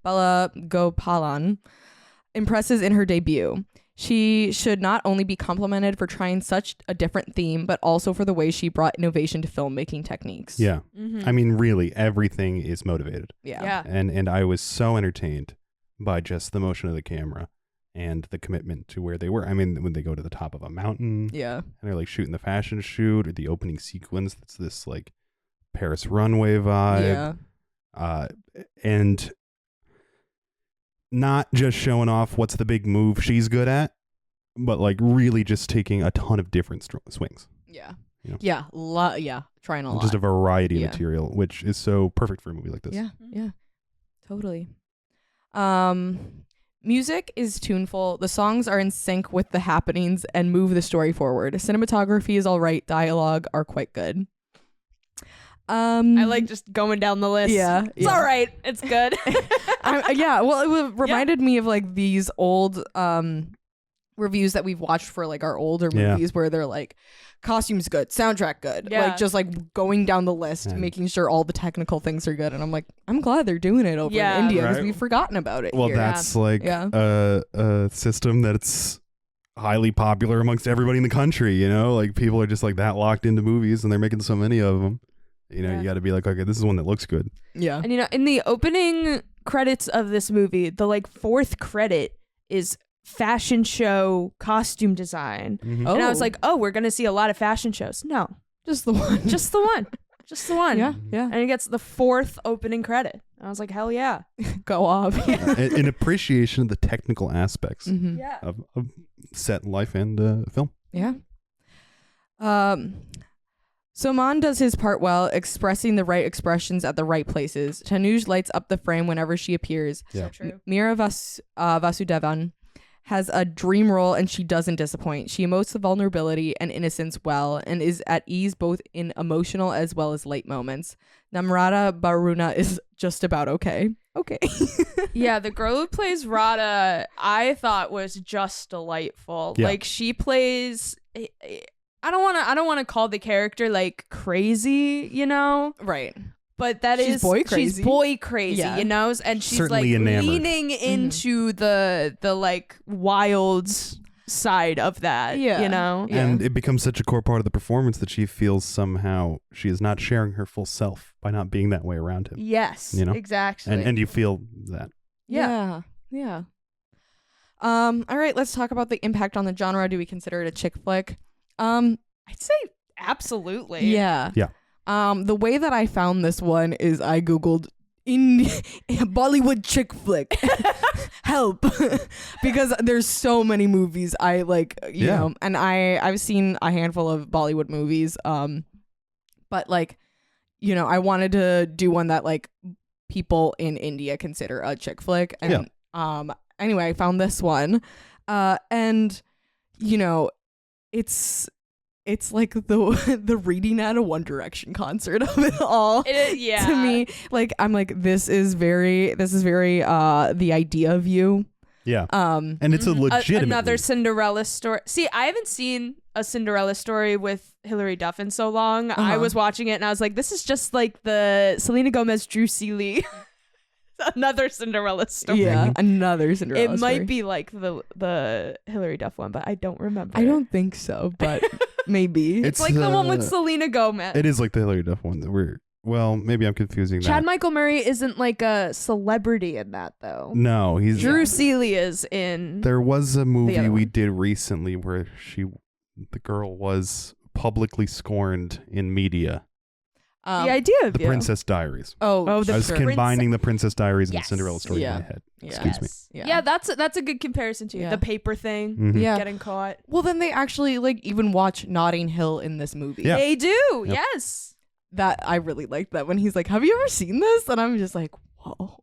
Balagopalan impresses in her debut. She should not only be complimented for trying such a different theme, but also for the way she brought innovation to filmmaking techniques. Yeah. I mean, really, everything is motivated. Yeah. And I was so entertained by just the motion of the camera and the commitment to where they were. I mean, when they go to the top of a mountain. Yeah. And they're like shooting the fashion shoot or the opening sequence. That's this like Paris runway vibe. Yeah. And not just showing off what's the big move she's good at, but like really just taking a ton of different swings. Yeah. You know? Yeah. Trying a lot. Just a variety of material, which is so perfect for a movie like this. Yeah. Totally. Music is tuneful. The songs are in sync with the happenings and move the story forward. Cinematography is all right. Dialogue are quite good. I like just going down the list. Yeah. It's all right. It's good. Well, it reminded me of like these old reviews that we've watched for like our older movies where they're like costumes good, soundtrack good, like just like going down the list, making sure all the technical things are good. And I'm like, I'm glad they're doing it over in India because we've forgotten about it. Well, here. that's like a system that's highly popular amongst everybody in the country. You know, like people are just like that locked into movies, and they're making so many of them. You know, you got to be like, okay, this is one that looks good. Yeah. And in the opening credits of this movie, the like fourth credit is fashion show costume design. And I was like, oh, we're gonna see a lot of fashion shows. No, just the one. Just the one. Yeah. And it gets the fourth opening credit. I was like, hell yeah. Go off. An appreciation of the technical aspects of set life and film. Yeah. Soman does his part well, expressing the right expressions at the right places. Tanuj lights up the frame whenever she appears. Yeah. So true. Mira Vasudevan has a dream role and she doesn't disappoint. She emotes the vulnerability and innocence well and is at ease both in emotional as well as light moments. Namrata Baruna is just about okay. Okay. Yeah, the girl who plays Radha, I thought was just delightful. Yeah. Like she plays I don't want to call the character like crazy, you know? Right. But she's boy crazy, you know? And she's Certainly like enamored. leaning into the like wild side of that, you know? And it becomes such a core part of the performance that she feels somehow she is not sharing her full self by not being that way around him. Yes, you know? exactly. And you feel that. Yeah. All right, let's talk about the impact on the genre. Do we consider it a chick flick? I'd say absolutely. Yeah. The way that I found this one is I googled Bollywood chick flick help because there's so many movies I like, you know, and I've seen a handful of Bollywood movies, but like, you know, I wanted to do one that like people in India consider a chick flick, and anyway, I found this one, and you know, it's like the reading at a One Direction concert of it all. Yeah. To me, like I'm like this is very the idea of you. Yeah. And it's a legitimate another read. Cinderella story. See, I haven't seen a Cinderella story with Hilary Duff in so long. I was watching it and I was like, this is just like the Selena Gomez, Drew Seeley, another Cinderella story. Yeah, another Cinderella. It might story. be like the Hilary Duff one, but I don't remember. I don't think so, but maybe. It's like the one with Selena Gomez. It is like the Hilary Duff one. Well, maybe I'm confusing Chad that. Michael Murray isn't like a celebrity in that though. No, he's Drew Seeley is in. There was a movie other we one. did recently where the girl was publicly scorned in media. The idea of The you. Princess Diaries. Oh, I was sure. combining the Princess Diaries and Yes. the Cinderella story Yeah. in my head. Yeah. Excuse me. Yeah. Yeah, that's a good comparison too. Yeah. The paper thing, Mhm. Yeah. getting caught. Well, then they actually like even watch Notting Hill in this movie. Yeah. They do. Yep. Yes. That I really liked that when he's like, "Have you ever seen this?" And I'm just like, "Whoa."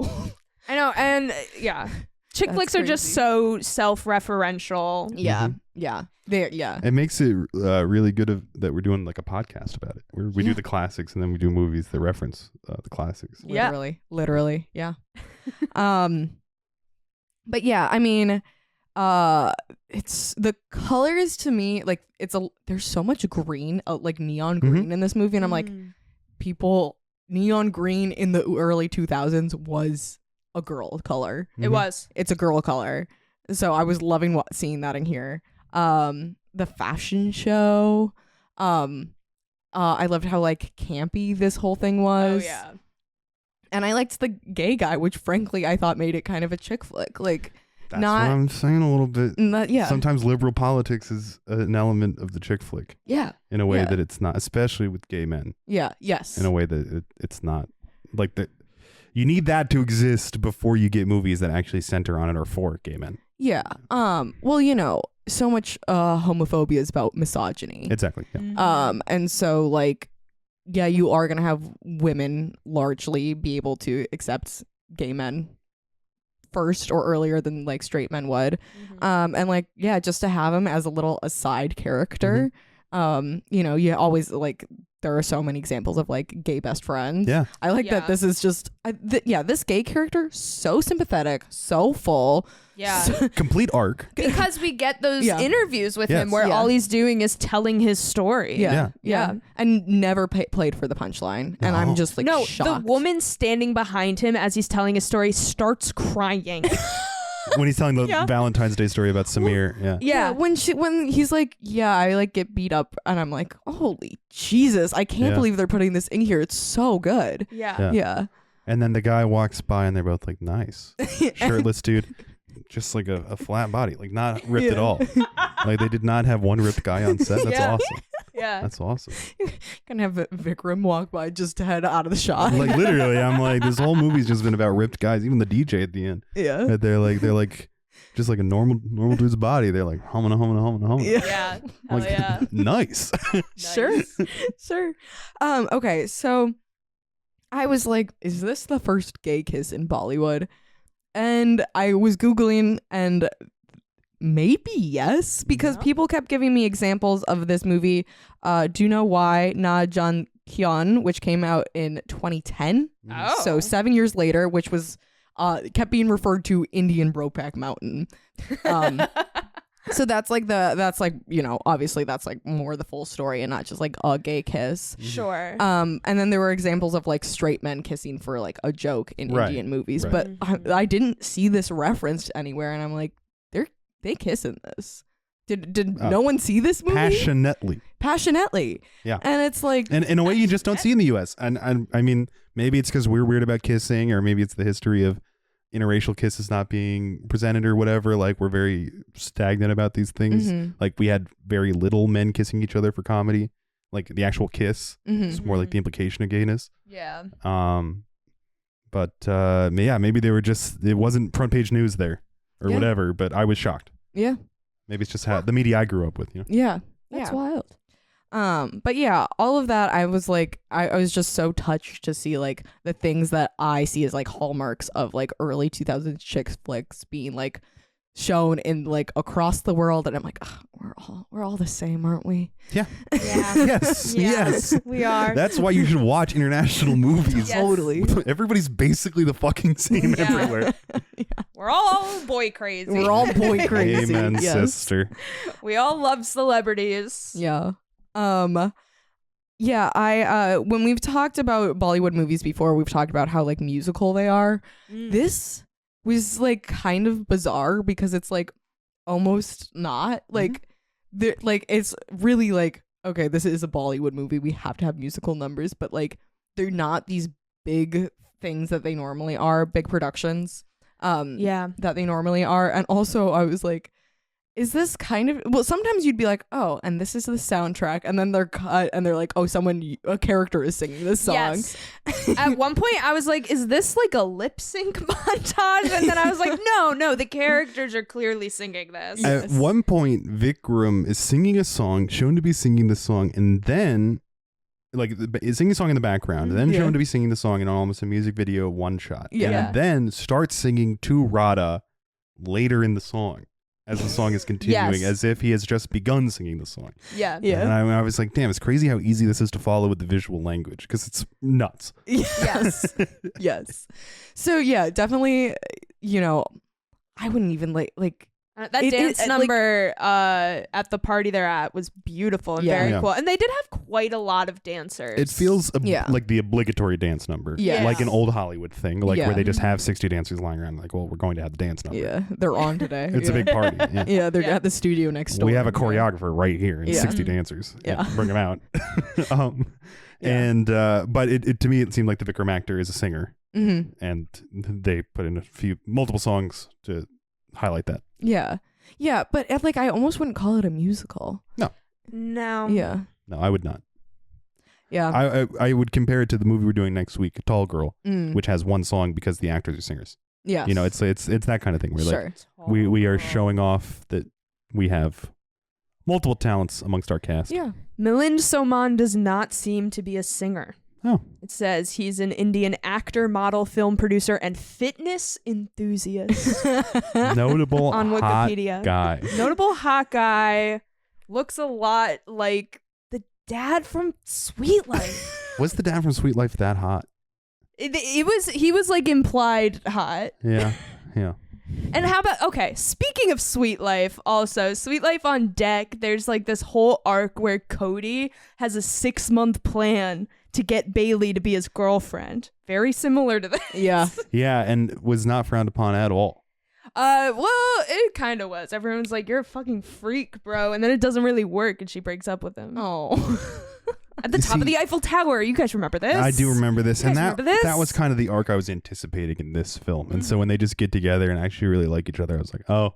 I know, and yeah, chick That's flicks are just crazy. so self-referential. Yeah. Mhm. Yeah. Yeah. It makes it really good that we're doing like a podcast about it. Where we Yeah. do the classics and then we do movies that reference the classics. Yeah. Literally. Yeah. But yeah, I mean, it's the colors to me like there's so much green, like neon green in this movie, and I'm like, neon green in the early 2000s was a girl color. It was. It's a girl color, so I was loving seeing that in here. The fashion show, I loved how like campy this whole thing was. Oh yeah. And I liked the gay guy, which frankly I thought made it kind of a chick flick. Like, That's not what I'm saying a little bit. yeah, Sometimes liberal politics is an element of the chick flick yeah, in a way Yeah. that it's not, especially with gay men. yeah, yes, In a way that it's not like that. You need that to exist before you get movies that actually center on it or for gay men. yeah. Well, you know, so much homophobia is about misogyny. Exactly. Yeah. And so like, yeah, you are gonna have women largely be able to accept gay men first or earlier than like straight men would. And like, yeah, just to have him as a little aside character. You know, you always like there are so many examples of like gay best friends. Yeah. I like Yeah. that this is just this gay character, so sympathetic, so full. Yeah. Complete arc. Because we get those Yeah. interviews with Yes. him where Yeah. all he's doing is telling his story. Yeah. Yeah. And never played for the punchline. And I'm No. just like No, shocked. the woman standing behind him as he's telling his story starts crying. When he's telling the Yeah. Valentine's Day story about Samir. Yeah. Yeah, when he's like, yeah, I like get beat up, and I'm like, holy Jesus, I can't Yeah. believe they're putting this in here. It's so good. Yeah. Yeah. And then the guy walks by and they're both like, nice. Shirtless dude. Just like a flat body. Like not ripped at Yeah. all. Like they did not have one ripped guy on set. That's Yeah. awesome. Yeah. That's awesome. Gonna have Vikram walk by just to head out of the shot. Like literally, I'm like, this whole movie's just been about ripped guys. Even the DJ at the end. yeah. But they're like just like a normal dude's body. They're like homina. Yeah. Yeah. Hell Like yeah. nice. Sure. Sure. Okay, so I was like, is this the first gay kiss in Bollywood? And I was Googling, and maybe yes, because Yeah. people kept giving me examples of this movie. Do you know why? Na Jan Kyun, which came out in 2010. Oh. So 7 years later, which was kept being referred to Indian Brokeback Mountain. So that's like you know, obviously that's like more the full story and not just like a gay kiss. Sure. And then there were examples of like straight men kissing for like a joke in Right, Indian movies, right. but I didn't see this referenced anywhere, and I'm like, they kiss in this. Did no one see this movie? Passionately. Yeah. And it's like, And in a way you just don't see in the US. And I mean, maybe it's because we're weird about kissing, or maybe it's the history of interracial kisses not being presented or whatever. Like we're very stagnant about these things. mhm, Like we had very little men kissing each other for comedy. Like the actual kiss. mhm. It's more like the implication of gayness. Yeah. But yeah, maybe they were just, it wasn't front page news there or Yeah. whatever, but I was shocked. Yeah. Maybe it's just how the media I grew up with, you know? Yeah. That's wild. But yeah, all of that, I was like, I was just so touched to see like the things that I see as like hallmarks of like early 2000s chick flicks being like shown in like across the world, and I'm like, we're all the same, aren't we? Yeah. Yeah. Yes. Yes. We are. That's why you should watch international movies. Yes. Totally. Everybody's basically the fucking same Yeah. everywhere. We're all boy crazy. We're all boy crazy. Amen, Yes. sister. We all love celebrities. Yeah. Yeah, I when we've talked about Bollywood movies before, we've talked about how like musical they are. This was like kind of bizarre because it's like almost not like like it's really like, okay, this is a Bollywood movie, we have to have musical numbers, but like they're not these big things that they normally are, big productions that they normally are. And also I was like, is this kind of, well, sometimes you'd be like, oh, and this is the soundtrack, and then they're cut and they're like, oh, a character is singing this song. Yes. At one point I was like, is this like a lip sync montage? And then I was like, no, the characters are clearly singing this. At one point, Vikram is singing a song, shown to be singing the song, and then like is singing a song in the background, and then shown to be singing the song in almost a music video one shot. Yeah. And then starts singing to Radha later in the song as the song is continuing, as if he has just begun singing the song. Yeah. And I was like, damn, it's crazy how easy this is to follow with the visual language, because it's nuts. Yes. Yes. So yeah, definitely, you know, I wouldn't even like that dance number at the party they're at was beautiful and very cool. And they did have quite a lot of dancers. It feels like the obligatory dance number. Yeah. Like an old Hollywood thing, like where they just have 60 dancers lying around, like, well, we're going to have the dance number. Yeah, they're on today. It's a big party. Yeah. Yeah, they're at the studio next door. We have a choreographer right here and 60 dancers. Yeah. Bring them out. And but it to me it seemed like the Vikram actor is a singer. Mm-hmm. And they put in multiple songs to highlight that. Yeah. Yeah, but like I almost wouldn't call it a musical. No. Yeah. No, I would not. Yeah. I would compare it to the movie we're doing next week, Tall Girl, which has one song because the actors are singers. Yeah. You know, it's that kind of thing where sure. like we are showing off that we have multiple talents amongst our cast. Yeah. Milind Soman does not seem to be a singer. Oh. It says he's an Indian actor, model, film producer, and fitness enthusiast. Notable on Wikipedia. hot guy. Notable hot guy. Looks a lot like the dad from Sweet Life. Was the dad from Sweet Life that hot? He was like implied hot. Yeah. Yeah. And how about, okay, speaking of Sweet Life, also, Sweet Life on Deck, there's like this whole arc where Cody has a 6-month plan to get Bailey to be his girlfriend. Very similar to this. Yeah. Yeah, and was not frowned upon at all. Well, it kind of was. Everyone's like, you're a fucking freak, bro. And then it doesn't really work, and she breaks up with him. Oh. At the top of the Eiffel Tower. You guys remember this? I do remember this. You And guys remember this? that was kind of the arc I was anticipating in this film. And so when they just get together and actually really like each other, I was like, oh.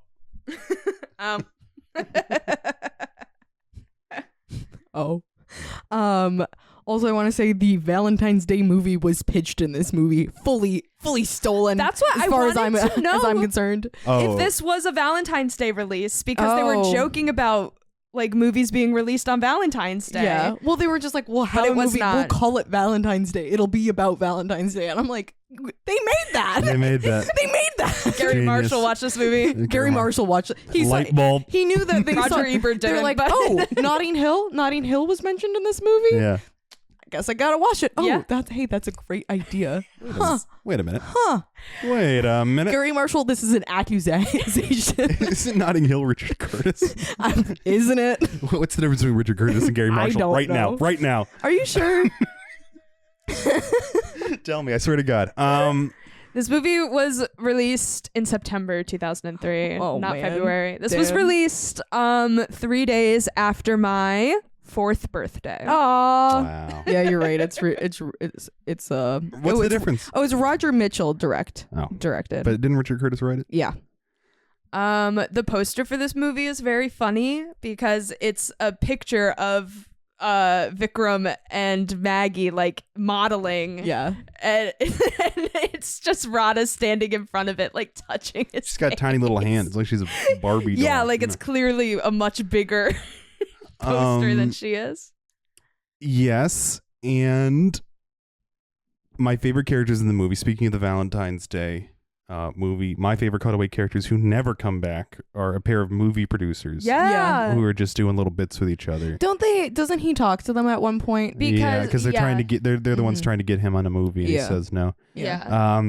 Also, I want to say the Valentine's Day movie was pitched in this movie, fully stolen. That's what as I far as wanted I'm to know. as I'm concerned. Oh. If this was a Valentine's Day release, because they were Oh. joking about like movies being released on Valentine's Day. Yeah. Well, they were just like, well, how it was movie, not. we'll call it Valentine's Day. It'll be about Valentine's Day. And I'm like, they made that. They made that. They made that. Gary Genius. Marshall watched this movie. Gary Marshall watched it. He's Light like, bulb. he knew that they Roger saw, Ebert they're didn't, like, but- oh, Notting Hill was mentioned in this movie. Yeah. I guess I gotta watch it. Oh, Yeah. that's a great idea. Wait a minute. Huh. Wait a minute. Gary Marshall, this is an accusation. Isn't Notting Hill Richard Curtis? Isn't it? What's the difference between Richard Curtis and Gary Marshall? don't Right know. now. Right now. Are you sure? Tell me. I swear to God. This movie was released in September 2003, Oh, not man. February. This was Damn. released 3 days after my 4th birthday. Aw. Wow. Yeah, you're right. It's What's the the difference? Oh, it's Roger Mitchell directed. But didn't Richard Curtis write it? Yeah. The poster for this movie is very funny because it's a picture of Vikram and Maggie like modeling. Yeah. And it's just Radha standing in front of it, like touching his She's got face. tiny little hands. It's like she's a Barbie doll. Yeah, like it's clearly a much bigger poster than she is. Yes, and my favorite characters in the movie, speaking of the Valentine's Day movie. My favorite cutaway characters who never come back are a pair of movie producers. Yeah. Who are just doing little bits with each other. Doesn't he talk to them at one point? Because they're trying to get they're the ones trying to get him on a movie, and he says no. Yeah.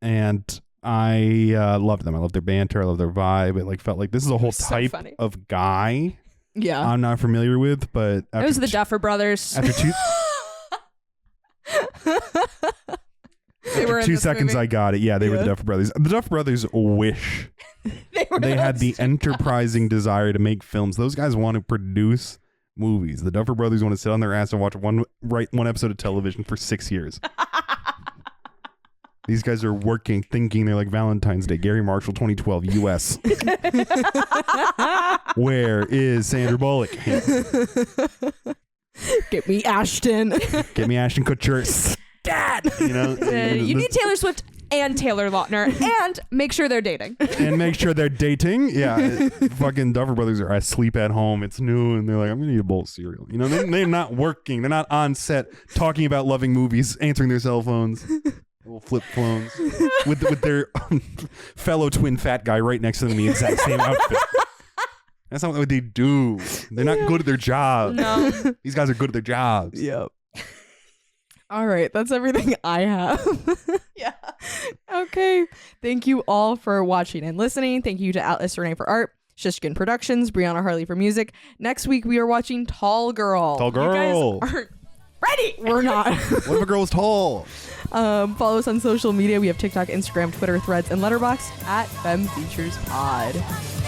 And I loved them. I loved their banter. I loved their vibe. It like felt like this is a whole type of guy. Yeah. I'm not familiar with, but It was the Duffer brothers. after They were in 2 this seconds, movie. I got it. Yeah, they were the Duffer Brothers. The Duffer Brothers wish they had the enterprising desire to make films. Those guys want to produce movies. The Duffer Brothers want to sit on their ass and watch one episode of television for 6 years. These guys are working, thinking they're like Valentine's Day. Gary Marshall, 2012, U.S. Where is Sandra Bullock? Get me Ashton. Get me Ashton Kutcher. Stat! You need Taylor Swift and Taylor Lautner, and make sure they're dating. And make sure they're dating. Yeah, fucking Duffer Brothers are asleep at home. It's noon. They're like, I'm gonna eat a bowl of cereal. They're not working. They're not on set talking about loving movies, answering their cell phones, little flip phones, with their fellow twin fat guy right next to them in the exact same outfit. That's not what they do. They're not good at their jobs. No. These guys are good at their jobs. Yep. All right, that's everything I have. Yeah. Okay. Thank you all for watching and listening. Thank you to Atlas Renee for art, Shishkin Productions, Brianna Harley for music. Next week we are watching Tall Girl. Tall Girl. You guys aren't ready. We're not. What if a girl's tall? Follow us on social media. We have TikTok, Instagram, Twitter, Threads, and Letterboxd at FemFeaturesPod.